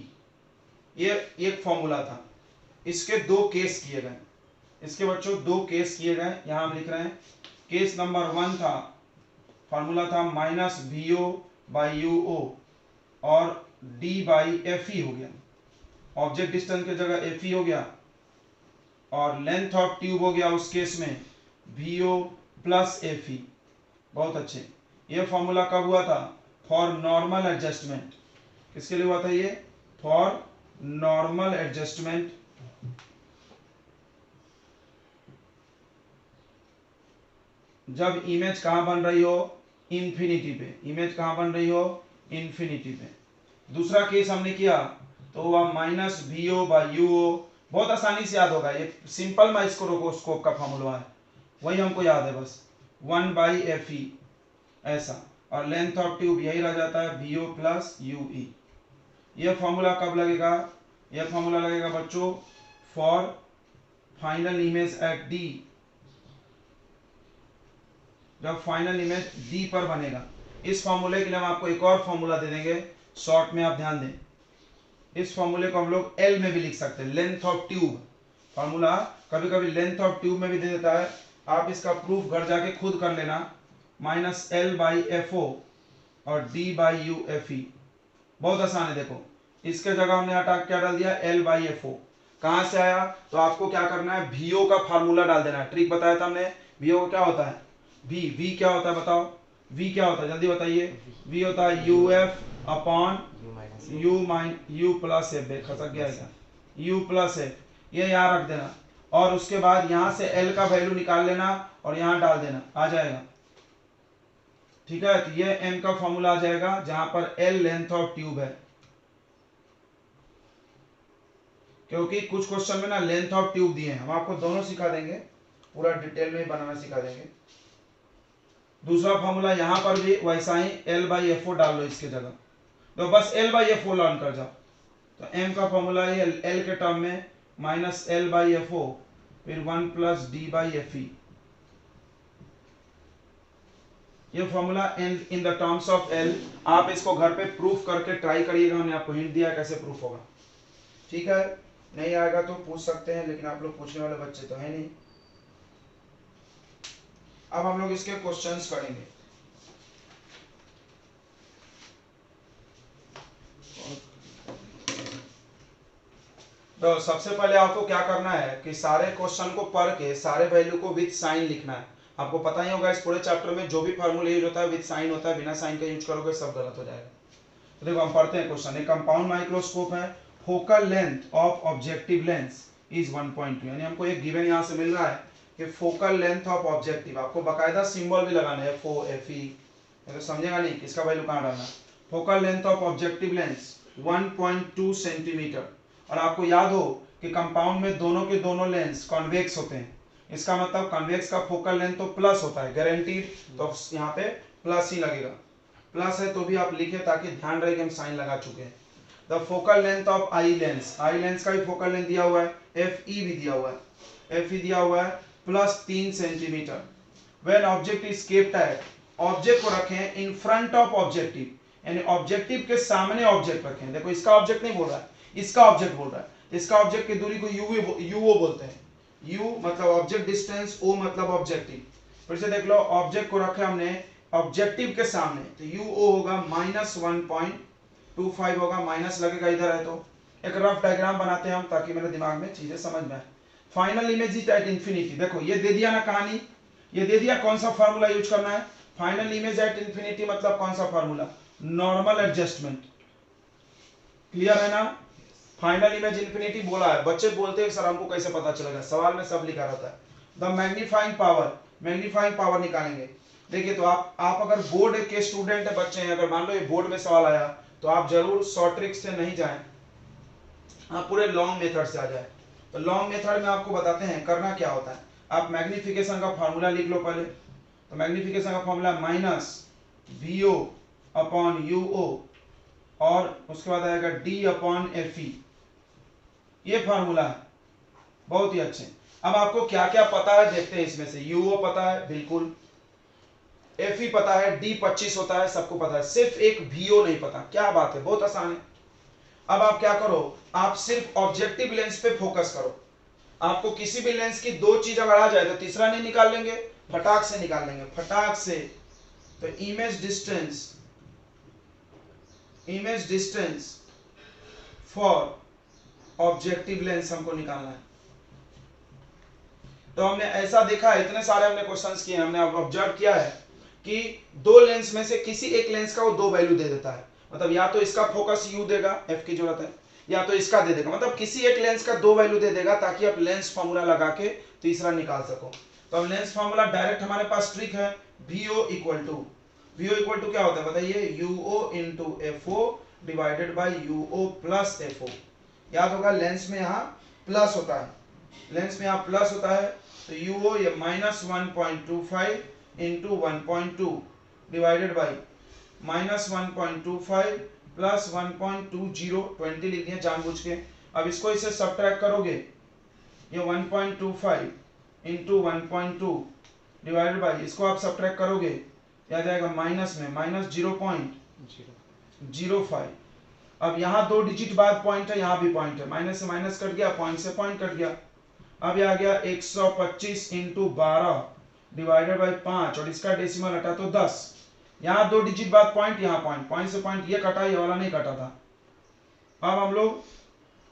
ये एक फॉर्मूला था, इसके दो केस किए गए, इसके बच्चों दो केस किए गए, यहां हम लिख रहे हैं। केस नंबर 1 था, फॉर्मूला था माइनस VO/UO और d/fe हो गया, ऑब्जेक्ट डिस्टेंस की जगह fe हो गया, और लेंथ ऑफ ट्यूब हो गया उस केस में VO प्लस fe। बहुत अच्छे, ये फॉर्मूला कब हुआ था, फॉर नॉर्मल एडजस्टमेंट, किसके लिए हुआ था ये, फॉर नॉर्मल एडजस्टमेंट, जब इमेज कहां बन रही हो, इंफिनिटी पे, इमेज कहां बन रही हो, इंफिनिटी पे। दूसरा केस हमने किया तो हुआ माइनस VO/UO, बहुत आसानी से याद होगा, ये सिंपल माइक्रोस्कोप का फॉर्मूला है, वही हमको याद है बस, 1/fe ऐसा, और लेंथ ऑफ ट्यूब यही रह जाता है VO प्लस UE। यह फॉर्मूला कब लगेगा, यह फॉर्मूला लगेगा बच्चों for final image at D, जब फाइनल इमेज D पर बनेगा। इस फॉर्मूले के लिए हम आपको एक और फॉर्मूला दे देंगे शॉर्ट में, आप ध्यान दें, इस फॉर्मूले को हम लोग L में भी लिख सकते हैं, लेंथ ऑफ ट्यूब, फॉर्मूला कभी कभी लेंथ ऑफ ट्यूब में भी दे देता है, आप इसका प्रूफ घर जाके खुद कर लेना, माइनस L/FO और d/UFE, बहुत आसान है। देखो इसके जगह हमने हटा क्या डाल दिया, L/FO, कहां से आया, तो आपको क्या करना है, VO का फार्मूला डाल देना है, ट्रिक बताया था हमने, VO क्या होता है, V क्या होता है बताओ, V क्या होता है जल्दी बताइए, V होता है UF upon U plus F, खसक गया था, U प्लस F, ये यहाँ रख देना, और उसके बाद यहाँ से L का वैल्यू निकाल लेना और यहाँ डाल देना, आ जाएगा। ठीक है, तो ये M का फॉर्मूला आ जाएगा, जहां पर L लेंथ ऑफ ट्यूब है, क्योंकि कुछ क्वेश्चन में ना लेंथ ऑफ ट्यूब दिए हैं, हम आपको दोनों सिखा देंगे, पूरा डिटेल में बनाना सिखा देंगे। दूसरा फॉर्मूला यहाँ पर भी वैसा ही L/F0 डाल लो इसके जगह, तो बस L/F0 लर्न कर जाओ। तो m का फॉर्मूला है L के टर्म में माइनस L/F0 फिर 1 + D/Fe। ये formula in the terms of L। आप इसको घर पे प्रूफ करके ट्राई करिएगा, हमने आपको हिंट दिया कैसे प्रूफ होगा, ठीक है। नहीं आएगा तो पूछ सकते हैं, लेकिन आप लोग पूछने वाले बच्चे तो है नहीं। अब हम लोग इसके क्वेश्चंस करेंगे। तो सबसे पहले आपको क्या करना है कि सारे क्वेश्चन को पढ़ के सारे वैल्यू को विद साइन लिखना है। आपको पता ही होगा इस पूरे चैप्टर में जो भी फार्मूला यूज होता है विद साइन होता है, बिना साइन का यूज करोगे सब गलत हो जाएगा। तो देखो हम पढ़ते हैं क्वेश्चन। एक कंपाउंड माइक्रोस्कोप है, focal length of objective lens is 1.2, यानी हमको एक गिवन यहाँ से मिल रहा है कि फोकल लेंथ ऑफ ऑब्जेक्टिव, आपको बाकायदा सिंबल भी लगाना है FO FE, तो समझेगा नहीं किसका वैल्यू कहाँ डालना। Focal length of objective lens 1.2 centimetre, और आपको याद हो कि कंपाउंड में दोनों के दोनों लेंस कॉन्वेक्स होते हैं, इसका मतलब कॉन्वेक्स का फोकल लेंथ तो प्लस होता है गारंटीड, तो यहाँ पे प्लस ही लगेगा। प्लस है तो भी आप लिखे ताकि ध्यान रहे कि हम साइन लगा चुके हैं। The focal length of I lens, eye lens का भी फोकल लेंथ दिया हुआ है, FE भी दिया हुआ है, FE दिया हुआ है +3 centimetre. When object is kept at, object को रखें इन फ्रंट ऑफ ऑब्जेक्टिव, यानी ऑब्जेक्टिव के सामने ऑब्जेक्ट रखें। देखो इसका ऑब्जेक्ट नहीं बोल रहा है, इसका ऑब्जेक्ट बोल रहा है। इसका ऑब्जेक्ट की दूरी को यूओ बोलते हैं। U मतलब ऑब्जेक्ट डिस्टेंस, O मतलब ऑब्जेक्टिव। फिर से देख लो, ऑब्जेक्ट को रखे हमने ऑब्जेक्टिव के सामने, तो UO होगा -1.25 होगा, माइनस लगेगा इधर है। तो एक रफ डायग्राम बनाते हैं हम ताकि मेरे दिमाग में चीजें समझ में आए। Final image is at infinity, देखो ये दे दिया ना कहानी, ये दे दिया कौन सा फार्मूला यूज करना है। फाइनल इमेज एट इंफिनिटी मतलब कौन सा फार्मूला, नॉर्मल एडजस्टमेंट। क्लियर है ना। फाइनल इमेज इंफिनिटी बोला है, बच्चे बोलते हैं सर हमको कैसे पता चलेगा, सवाल में सब लिखा रहता है। The magnifying power, magnifying power निकालेंगे। देखिए तो आप अगर बोर्ड के स्टूडेंट है, बच्चे हैं, अगर मान लो ये बोर्ड में सवाल आया तो आप जरूर शॉर्ट ट्रिक से नहीं जाएं, आप पूरे लॉन्ग मेथड से आ जाए। तो लॉन्ग मेथड में आपको बताते हैं करना क्या होता है। आप मैग्निफिकेशन का फॉर्मूला लिख लो पहले। तो मैग्निफिकेशन का फॉर्मूला -VO/UO, और उसके बाद आएगा D/FE, ये फार्मूला है। बहुत ही अच्छे। अब आपको क्या क्या पता है देखते हैं इसमें से। UO पता है बिल्कुल, FE पता है, D25 होता है सबको पता है, सिर्फ एक VO नहीं पता। क्या बात है, बहुत आसान है। अब आप क्या करो, आप सिर्फ ऑब्जेक्टिव लेंस पे फोकस करो। आपको किसी भी लेंस की दो चीज अगर आ जाए तो तीसरा नहीं निकाल लेंगे, फटाक से निकाल लेंगे, फटाक से। तो image distance for objective lens हमको निकालना है। तो हमने ऐसा देखा है, इतने सारे हमने क्वेश्चंस किए, हमने ऑब्जर्व किया है कि दो लेंस में से किसी एक लेंस का वो दो वैल्यू दे देता है। मतलब या तो इसका फोकस U देगा, F की जरूरत है, या तो इसका दे देगा। मतलब किसी एक लेंस का दो वैल्यू दे देगा ताकि आप लेंस फॉर्मूला लगा के तीसरा निकाल सको। तो अब लेंस फॉर्मूला डायरेक्ट हमारे पास ट्रिक है। VO इक्वल टू क्या होता है बताइए, UO × FO divided by UO + FO। याद होगा लेंस में यहाँ प्लस होता है, लेंस में यहाँ प्लस होता है। तो UO ये -1.25 × 1.2 डिवाइडेड बाई -1.25 + 1.20, 20 लिख दिया जानबूझ के। अब इसको इसे सब्ट्रैक्ट करोगे, ये 1.25 × 1.2 डिवाइडेड बाई, इसको आप सब्ट्रैक्ट करोगे क्या जाएगा माइनस में, -0.05। अब यहाँ दो डिजिट बाद पॉइंट है, यहाँ भी पॉइंट है, माइनस से माइनस कट गया, पॉइंट से पॉइंट कट गया। अब ये आ गया 125 × 12 डिवाइडेड बाई 5, और इसका डेसिमल हटा तो 10। यहाँ दो डिजिट बाद पॉइंट, यहाँ पॉइंट, पॉइंट से पॉइंट ये कटा, ये वाला नहीं कटा था। अब हम लोग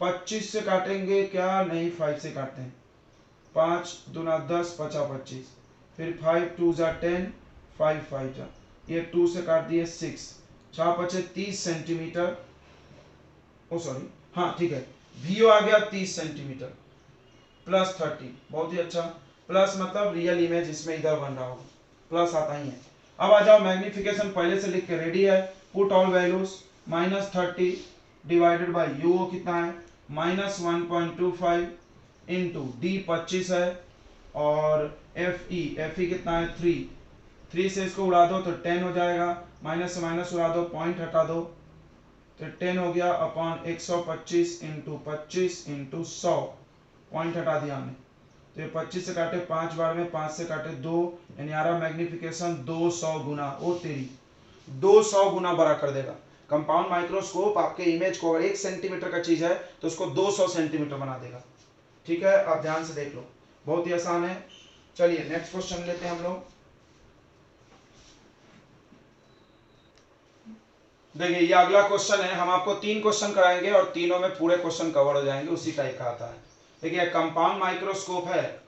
25 से काटेंगे क्या, नहीं 5 से काटते हैं। 5 दूना 10, 5 25, फिर 5 2 जा 10, 5 5 जा, ये 2 से काट दिए 6, 6 बचे 30 सेंटीमीटर। ओ सॉरी, हाँ ठीक है, VO आ गया 30 सेंटीमीटर +30, बहुत ही अच्छा। प्लस मतलब रियल इमेज इसमें इधर बन रहा होगा, प्लस आता ही है। अब आ जाओ, मैग्निफिकेशन पहले से लिख के रेडी है। Put all values, -30 divided by UO कितना है -1.25 इंटू डी 25 है और एफ ई कितना है 3 से इसको उड़ा दो तो 10 हो जाएगा, माइनस से माइनस उड़ा दो, पॉइंट हटा दो तो 10 हो गया अपॉन 125 इंटू 25 इंटू 100, पॉइंट हटा दिया हमने तो ये 25 से काटे 5 बार में, 5 से काटे 2, यानी आ रहा मैग्निफिकेशन 200 गुना, ओ तेरी 200 गुना बड़ा कर देगा। कंपाउंड माइक्रोस्कोप आपके इमेज को अगर 1 सेंटीमीटर का चीज है तो उसको 200 सेंटीमीटर बना देगा। ठीक है, आप ध्यान से देख लो, बहुत ही आसान है। चलिए नेक्स्ट क्वेश्चन लेते हैं हम लोग। देखिए ये अगला क्वेश्चन है, हम आपको 3 क्वेश्चन कराएंगे और तीनों में पूरे क्वेश्चन कवर हो जाएंगे, उसी टाइप का आता है। देखिए कंपाउंड माइक्रोस्कोप है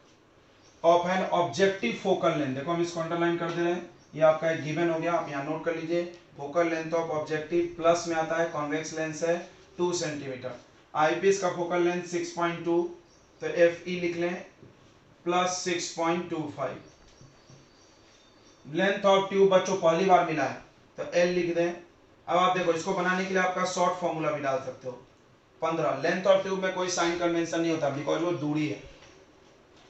of an objective focal length, देखो हम इसको अंडरलाइन कर दे रहे हैं, ये आपका एक गिवन हो गया, आप यहाँ नोट कर लीजिए। Focal length of objective plus में आता है, कॉन्वेक्स लेंस है 2 सेंटीमीटर, आईपीस का फोकल लेंथ 6.2, तो एफ ई लिख लें प्लस 6.25। लेंथ ऑफ ट्यूब बच्चों पहली बार मिला है तो एल लिख दें। अब आप देखो इसको बनाने के लिए आपका शॉर्ट फॉर्मूला भी डाल सकते हो 15। लेंथ ऑफ ट्यूब में कोई साइन कन्वेंशन नहीं होता बिकॉज वो दूरी है।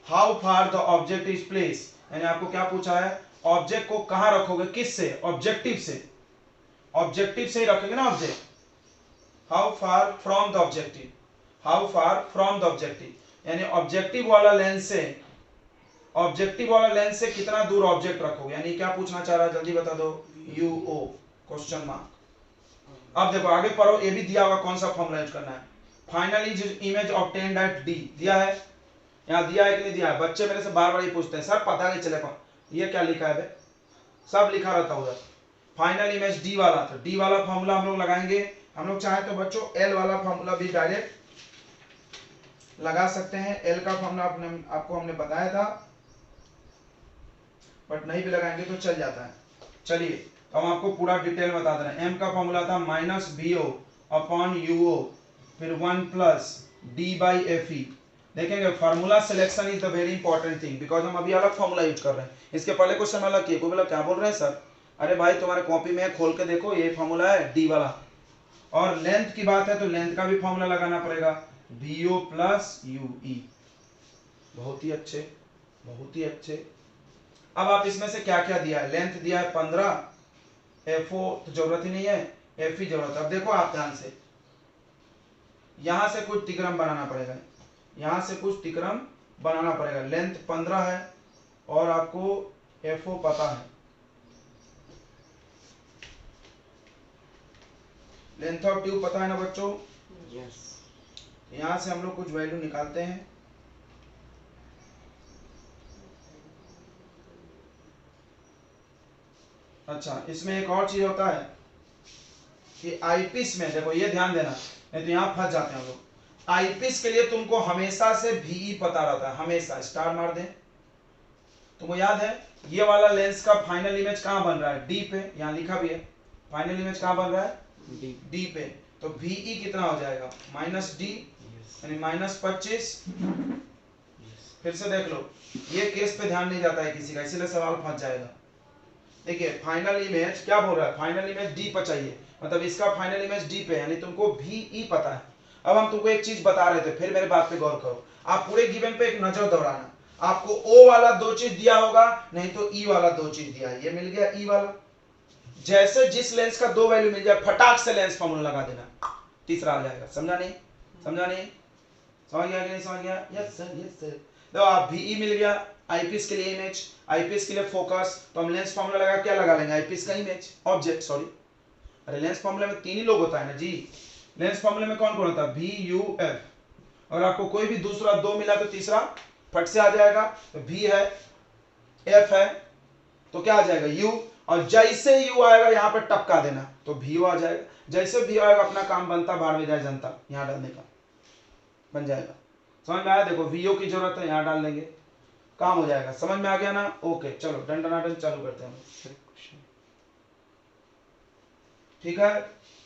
How far the object is place, यानी आपको क्या पूछा है, ऑब्जेक्ट को कहां रखोगे, किस से, ऑब्जेक्टिव से, ऑब्जेक्टिव से ही रखेंगे ना object. How far from the objective, how far from the objective, यानी ऑब्जेक्टिव वाला लेंस से, ऑब्जेक्टिव वाला लेंस से कितना दूर ऑब्जेक्ट रखोगे, यानी क्या पूछना चाह रहा है जल्दी बता दो, यूओ क्वेश्चन मार्क। अब देखो आगे पढ़ो, ये भी दिया होगा कौन सा फॉर्मूला यूज करना है। Finally image obtained at D दिया है, यहाँ दिया है कि नहीं दिया है, बच्चे मेरे से बार बार ही पूछते हैं सर पता नहीं चले कौन ये क्या लिखा है बे, सब लिखा रहता है उधर। फाइनल इमेज डी वाला, तो डी वाला फॉर्मूला हम लोग लगाएंगे। हम लोग चाहे तो बच्चों एल वाला फॉर्मूला भी डायरेक्ट लगा सकते हैं, एल का फॉर्मूला आपको हमने बताया था, बट नहीं भी लगाएंगे तो चल जाता है। चलिए तो हम आपको पूरा डिटेल बता दे रहे हैं। एम का फॉर्मूला था minus B O upon U O, फिर 1 plus D by F E. देखेंगे formula selection is the very important thing, because हम अभी अलग फार्मूला यूज कर रहे हैं। इसके पहले क्वेश्चन अलग किए, कोई बोला क्या बोल रहे हैं सर, अरे भाई तुम्हारे कॉपी में खोल के देखो ये फार्मूला है डी वाला। और लेंथ की बात है तो लेंथ का भी फार्मूला लगाना पड़ेगा, B O plus U E. बहुत ही अच्छे, बहुत ही अच्छे। अब आप इसमें से क्या क्या दिया है, लेंथ दिया है 15, एफ ओ तो जरूरत ही नहीं है, एफ ई जरूरत है। अब देखो आप ध्यान से, यहां से कुछ तिक्रम बनाना पड़ेगा, यहां से कुछ तिक्रम बनाना पड़ेगा। लेंथ 15 है और आपको एफ ओ पता है, लेंथ ऑफ ट्यूब पता है ना बच्चों, यस। यहां से हम लोग कुछ वैल्यू निकालते हैं। अच्छा इसमें एक और चीज होता है कि आईपीस में, देखो ये ध्यान देना नहीं तो यहाँ फंस जाते हैं हम लोग। आईपीस के लिए तुमको हमेशा से VE पता रहता है, हमेशा स्टार मार दें। तुमको याद है ये वाला लेंस का फाइनल इमेज कहाँ बन रहा है, डी पे, यहाँ लिखा भी है फाइनल इमेज कहाँ बन रहा है, डी पे। तो VE कितना हो जाएगा, माइनस डी, यानी -25। फिर से देख लो, ये केस पे ध्यान नहीं जाता है किसी का, इसीलिए सवाल फंस जाएगा। देखिए फाइनल इमेज क्या बोल रहा है, फाइनल इमेज डी पर चाहिए, मतलब इसका फाइनल इमेज डी पे, यानी तुमको VE पता है। अब हम तुमको एक चीज बता रहे थे, फिर मेरे बात पे गौर करो, आप पूरे गिवन पे एक नजर दौड़ाना। आपको O वाला 2 चीज दिया होगा, नहीं तो E वाला 2 चीज दिया है, ये मिल गया E वाला। जैसे जिस लेंस का 2 वैल्यू मिल जाए फटाक से लेंस फॉर्मूला लगा देना, तीसरा आ जाएगा। समझा नहीं, समझा नहीं, समझ गया कि नहीं समझ गया, यस सर यस सर। तो आप VE मिल गया, आईपीस के लिए इमेज, आईपीस के लिए फोकस, तो हम लेंस फॉर्मूला लगा क्या लगा लेंगे, आईपीस का इमेज, ऑब्जेक्ट सॉरी। अरे लेंस फॉर्मूले में 3 ही लोग होता है ना जी, लेंस फॉर्मूले में कौन कौन होता है, VUF। और आपको कोई भी दूसरा 2 मिला तो तीसरा फट से आ जाएगा, तो V है, F है, तो क्या आ जाएगा U, और जैसे U आएगा यहाँ पर टपका देना तो VO आ जाएगा। जैसे VO आएगा अपना काम बनता, बाहर में जाए जनता, यहाँ डालने का बन जाएगा। समझ में आया, देखो VO की जरूरत है, यहाँ डाल देंगे, काम हो जाएगा। समझ में आ गया ना, ओके चलो डन डनाडन चालू करते हैं। ठीक है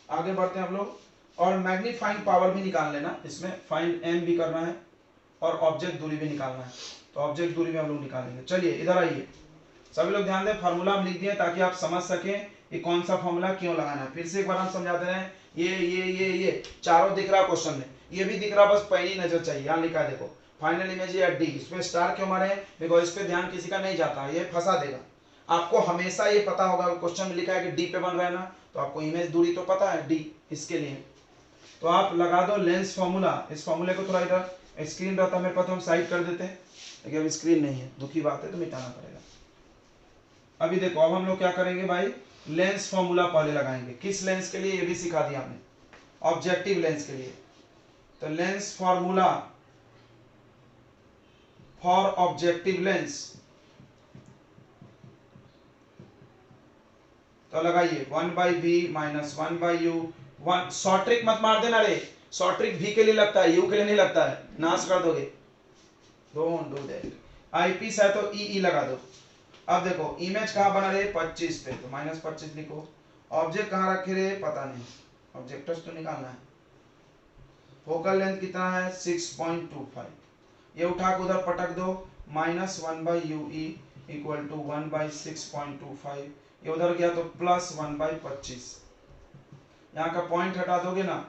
आगे बढ़ते हैं हम लोग। और मैग्नीफाइंग पावर भी निकाल लेना, इसमें फाइंड M भी करना है और ऑब्जेक्ट दूरी भी निकालना है, तो ऑब्जेक्ट दूरी भी हम लोग निकालेंगे। चलिए इधर आइए, सभी लोग ध्यान दें, फार्मूला हम लिख दिए ताकि आप समझ सकें कि कौन सा फार्मूला क्यों लगाना है। फिर से एक बार हम समझाते हैं, ये चारों दिख रहा है क्वेश्चन में, ये भी दिख रहा, बस पैनी नजर चाहिए। यहाँ लिखा है देखो फाइनल इमेज या डी, इसमें स्टार क्यों मारे हैं? बिकॉज इस पे ध्यान किसी का नहीं जाता, ये फंसा देगा आपको। हमेशा ये पता होगा, क्वेश्चन में लिखा है कि डी पे बन रहा है ना, तो आपको इमेज दूरी तो पता है डी, इसके लिए तो आप लगा दो लेंस फॉर्मूला। इस फॉर्मूले को थोड़ा इधर स्क्रीन रहता मेरे पास तो हम साइड कर देते हैं, लेकिन अब स्क्रीन नहीं है, दुखी बात है, तो मिटाना पड़ेगा। अभी देखो अब हम लोग क्या करेंगे भाई, लेंस फॉर्मूला पहले लगाएंगे। किस लेंस के लिए? ये भी सिखा दिया हमने, ऑब्जेक्टिव लेंस के लिए। तो lens formula for objective lens, तो लगाइए 1/v minus 1/u। One short trick मत मार देना रे, शॉर्ट ट्रिक v के लिए लगता है, u के लिए नहीं लगता है, नाश कर दोगे। Don't do that. आईपीस है तो ई लगा दो। अब देखो इमेज कहाँ बना रहे? 25 पे, तो -25 लिखो। ऑब्जेक्ट कहाँ रखे रहे? पता नहीं, ऑब्जेक्ट्स तो निकालना है। फोकल लेंथ कितना है? 6.25। ये उठा के उधर पटक दो, -1/ue इक्वल टू 1/6.25। ये उधर गया तो +1/25। यहाँ का पॉइंट हटा दोगे ना,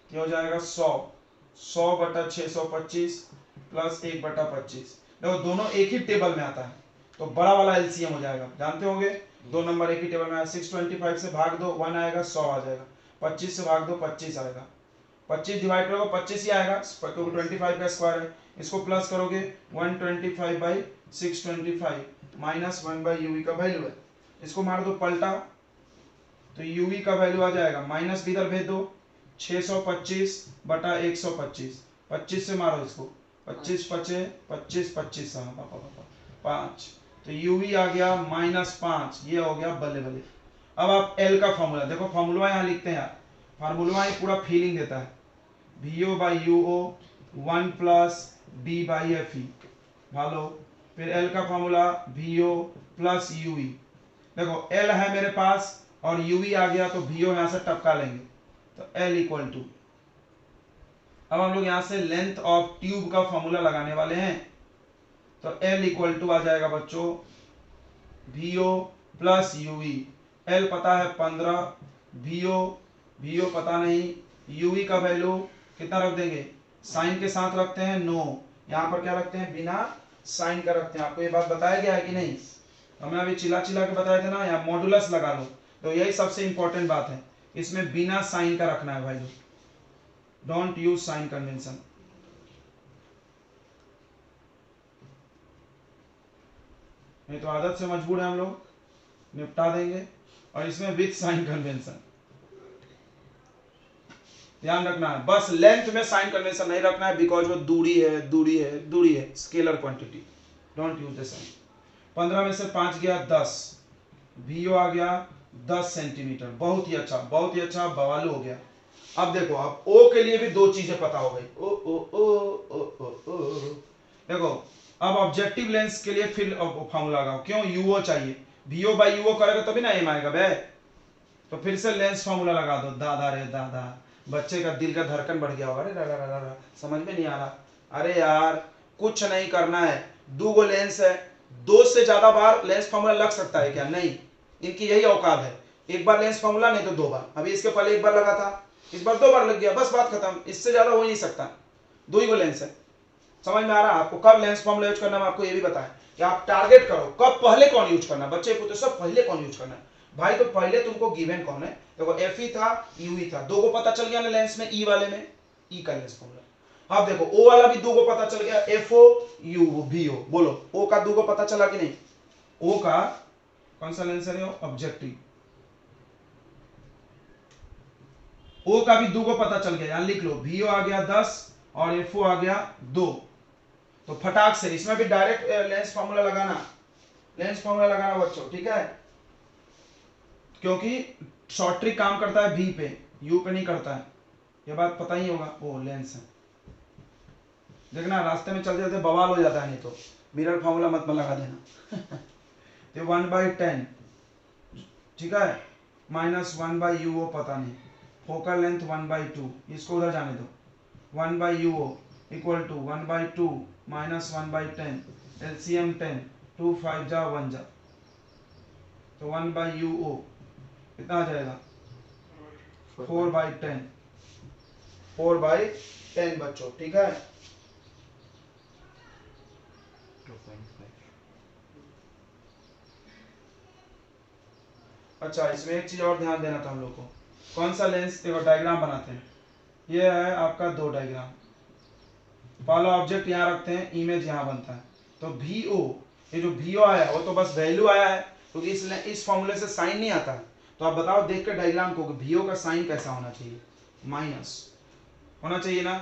ये हो जाएगा 100/625 प्लस 1/25। देखो दोनों एक ही टेबल में आता है, तो बड़ा वाला एलसीएम हो जाएगा, जानते होंगे। दो नंबर एक ही टेबल में आया। 625 से भाग दो 1 आएगा, 100 आ जाएगा। 25 से भाग दो 25 आएगा। 25 डिवाइड करोगे 25 ही आएगा, क्योंकि 25 का स्क्वायर है। इसको प्लस करोगे 125/625 माइनस 1/ue का वैल्यू है। इसको मार दो पलटा, तो ue का वैल्यू आ जाएगा, माइनस इधर भेज दो, 625/125। 25 से मारो इसको, 25 पचे 25 25 5, तो ue आ गया -5। ये हो गया बल्ले बल्ले। अब आप l का फॉर्मूला देखो, फॉर्मूला यहाँ लिखते हैं यार, फार्मूला ही पूरा फीलिंग देता है। VO/UO 1 + D/FE भालो। फिर L का फॉर्मूला VO + UE। देखो L है मेरे पास और UE आ गया, तो VO यहाँ से टपका लेंगे, तो L इक्वल टू, अब हम लोग यहाँ से लेंथ ऑफ ट्यूब का फॉर्मूला लगाने वाले हैं। तो L इक्वल टू आ जाएगा बच्चों VO + UE। L पता है 15, VO पता नहीं, UE का वैल्यू कितना रख देंगे? साइन के साथ रखते हैं 9, यहाँ पर क्या रखते हैं? बिना साइन का रखते हैं। आपको ये बात बताया गया है कि नहीं? हमें अभी चिल्ला के बताए थे ना, यहाँ मॉडुलस लगा लो, तो यही सबसे इंपॉर्टेंट बात है, इसमें बिना साइन का रखना है value, don't use sign convention. नहीं तो आदत से मजबूर है हम लोग, निपटा देंगे। और इसमें विथ साइन कन्वेंशन ध्यान रखना है, बस लेंथ में साइन कन्वेंशन नहीं रखना है, बिकॉज वो दूरी है, scalar quantity, don't use the sign. 15 में से 5 गया 10, VO आ गया 10 सेंटीमीटर। बहुत ही अच्छा बवाल हो गया। अब देखो, अब O के लिए भी दो चीजें पता हो गई। ओ ओ ओ ओ ओ ओ देखो, अब ऑब्जेक्टिव लेंस के लिए फिर फॉर्मूला लगाओ। क्यों? UO चाहिए, VO/UO करेगा तभी ना एम आएगा बे। तो फिर से लेंस फॉर्मूला लगा दो। दादा रे दादा, बच्चे का दिल का धड़कन बढ़ गया होगा। अरे समझ में नहीं आ रहा। अरे यार कुछ नहीं करना है, दो गो लेंस है, दो से ज्यादा बार लेंस फॉर्मूला लग सकता है क्या? नहीं, इनकी यही औकात है, एक बार लेंस फॉर्मूला, नहीं तो 2 बार। अभी इसके पहले 1 बार लगा था, इस बार 2 बार लग गया, बस बात खत्म। इससे ज्यादा हो ही नहीं सकता, 2 ही गो लेंस है। समझ में आ रहा है आपको? कब लेंस फॉर्मूला यूज करना है आपको ये भी बताया कि आप टारगेट करो कब पहले कौन यूज करना है। बच्चे पूछते सब पहले कौन यूज करना है भाई, तो पहले तुमको गिवन कौन है? देखो FE था, UE था, 2 को पता चल गया ना लेंस में, E वाले में E का लेंस फॉर्मूला। अब देखो O वाला भी 2 को पता चल गया, FO VO। बोलो O का 2 को पता चला कि नहीं? O का कौन सा लेंस है? ऑब्जेक्टिव। O का भी 2 को पता चल गया, यहां लिख लो, VO आ गया 10 और FO आ गया 2। तो फटाक से इसमें भी डायरेक्ट लेंस फॉर्मूला लगाना बच्चों, ठीक है? क्योंकि शॉर्ट ट्रिक काम करता है V पे, U पे नहीं करता है, ये बात पता ही होगा। ओ लेंस है, देखना रास्ते में चलते चलते बवाल हो जाता है, नहीं तो मिरर फॉर्मूला मत लगा देना। तो 1/10, ठीक है, -1/UO पता नहीं, फोकल लेंथ 1/2, इसको उधर जाने दो। 1/UO equal to 1/2 minus 1/10, LCM 10, 2 5 जा 1 जा, तो 1/UO कितना आ जाएगा? 4/10। 4/10 बच्चों, ठीक है। 2.5। अच्छा, इसमें एक चीज और ध्यान देना था हम लोग को, कौन सा लेंस, देखो डायग्राम बनाते हैं, ये है आपका 2 डायग्राम, पहला ऑब्जेक्ट यहाँ रखते हैं, इमेज यहाँ बनता है, तो VO, ये जो VO आया वो तो बस वैल्यू आया है, क्योंकि इस फॉर्मूले से साइन नहीं आता है। तो आप बताओ देख कर डायग्राम को VO का साइन कैसा होना चाहिए, माइनस होना चाहिए ना,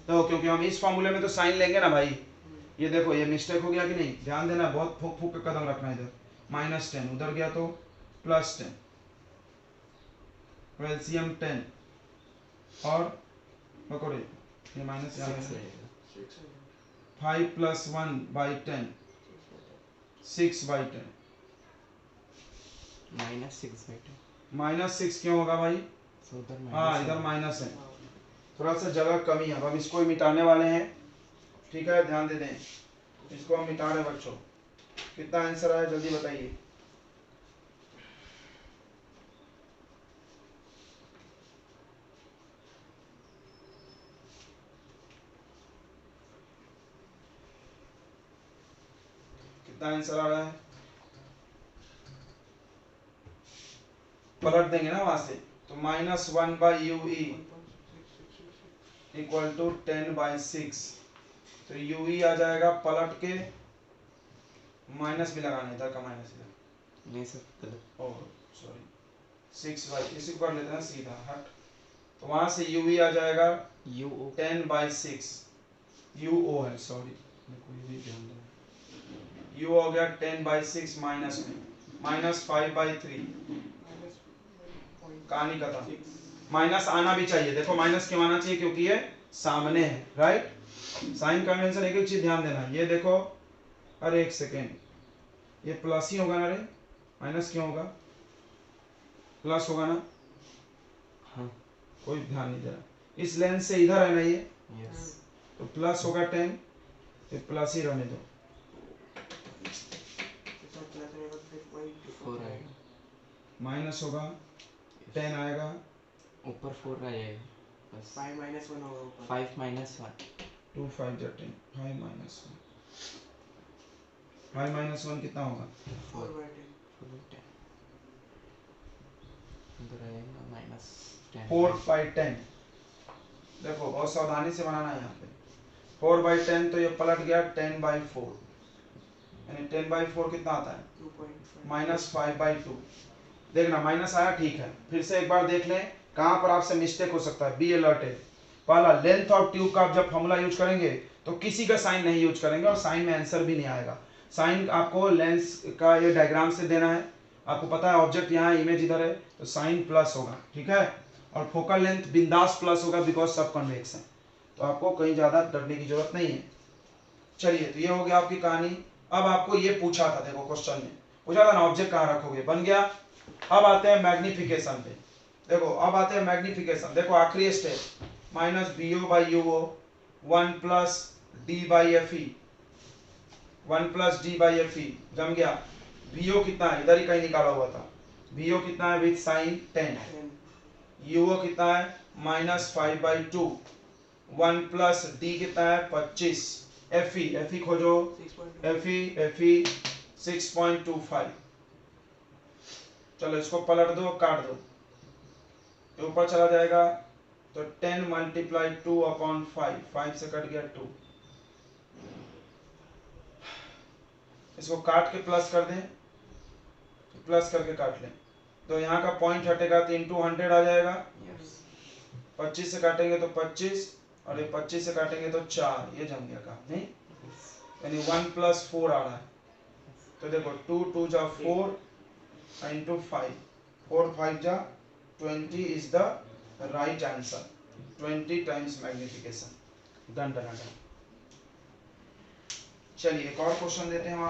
तो क्योंकि हम इस फॉर्मूले में तो साइन लेंगे ना भाई। ये देखो ये मिस्टेक हो गया कि नहीं, ध्यान देना, बहुत फूक फूक का कदम रखना है। इधर -10, उधर गया तो +10, एलसीएम 10 और पकड़े ये माइनस 5 + 1/10, 6/10, -6 क्यों होगा भाई, हाँ इधर माइनस है, थोड़ा सा जगह कमी है, अब हम इसको मिटाने वाले हैं, ठीक है, ध्यान दे दें, इसको हम मिटा रहे हैं बच्चों। कितना आंसर आया जल्दी बताइए। कितना आंसर आ रहा है, पलट देंगे ना वहां से, तो -1/UE = 10/6, तो UE आ जाएगा, पलट के माइनस भी लगाना, इधर का माइनस इधर नहीं सर गलत, ओह सॉरी, 6/, इसी को कर लेते हैं सीधा हट, तो वहां से UE आ जाएगा UO 10/6, UO है, सॉरी देखो ये भी ध्यान देना, U हो गया 10/6 माइनस में, -5/3, कहानी खत्म, माइनस आना भी चाहिए, देखो माइनस क्यों आना चाहिए, क्योंकि ये सामने है, राइट, साइन कन्वेंशन। एक एक चीज ध्यान देना, ये देखो, अरे एक सेकेंड, ये प्लस ही होगा ना रे, माइनस क्यों होगा, प्लस होगा ना, हाँ कोई ध्यान नहीं दे रहा, इस लेंस से इधर है ना ये, यस, तो प्लस होगा 10, तो प्लस ही रहने दो, 4 आएगा, माइनस होगा 10 आएगा, ऊपर 4 आ जाएगा, बस 5 - 1 होगा ऊपर, 5 - 1, 2 5 10, 5 - 1, 5 - 1 कितना होगा, 4/10, 4/10, इधर आएगा -10, 4/10, देखो बहुत सावधानी से बनाना है यहाँ पे, 4/10, तो ये पलट गया 10/4, यानी 10/4 कितना आता है, 2.5, -5/2, देखना माइनस आया, ठीक है, फिर से एक बार देख लें कहाँ पर आपसे मिस्टेक हो सकता है, बी अलर्टेड। पहला, लेंथ ऑफ ट्यूब का आप जब फॉर्मूला यूज करेंगे तो किसी का साइन नहीं यूज करेंगे, और साइन में आंसर भी नहीं आएगा, साइन आपको लेंस का ये डायग्राम से देना है, आपको पता है ऑब्जेक्ट यहाँ, इमेज इधर है, तो साइन प्लस होगा, ठीक है, और फोकल लेंथ बिंदास प्लस होगा, बिकॉज सब कन्वेक्स है, तो आपको कहीं ज्यादा डरने की जरूरत नहीं है। चलिए, तो ये हो गया आपकी कहानी। अब आपको ये पूछा था, देखो क्वेश्चन में पूछा था ना, ऑब्जेक्ट कहाँ रखोगे, बन गया। अब आते हैं मैग्निफिकेशन पे, देखो अब आते हैं मैग्निफिकेशन, देखो आखिरी स्टेप, -BO/UO 1 + D/FE, 1 + D/FE जम गया। VO कितना है, इधर ही कहीं निकाला हुआ था, VO कितना है विथ साइन 10, 10, UO कितना है -5/2, 1 + D कितना है 25, FE खोजो, 6.2, FE 6.25, चलो इसको पलट दो, काट दो, ये ऊपर चला जाएगा, तो 10 × 2/5, 5 से कट गया 2, इसको काट के प्लस कर दें, प्लस करके काट लें, तो यहाँ का पॉइंट हटेगा तो इंटू 100 आ जाएगा, यस, 25 से काटेंगे तो 25, और ये 25 से काटेंगे तो 4, ये जम गया काम नहीं, यानी 1 + 4 आ रहा है, तो देखो 2 2 जा 4 इंटू 5, 4 5 जा 20 is the right answer, 20 times magnification, done done done. चलिए एक और क्वेश्चन देते हैं हम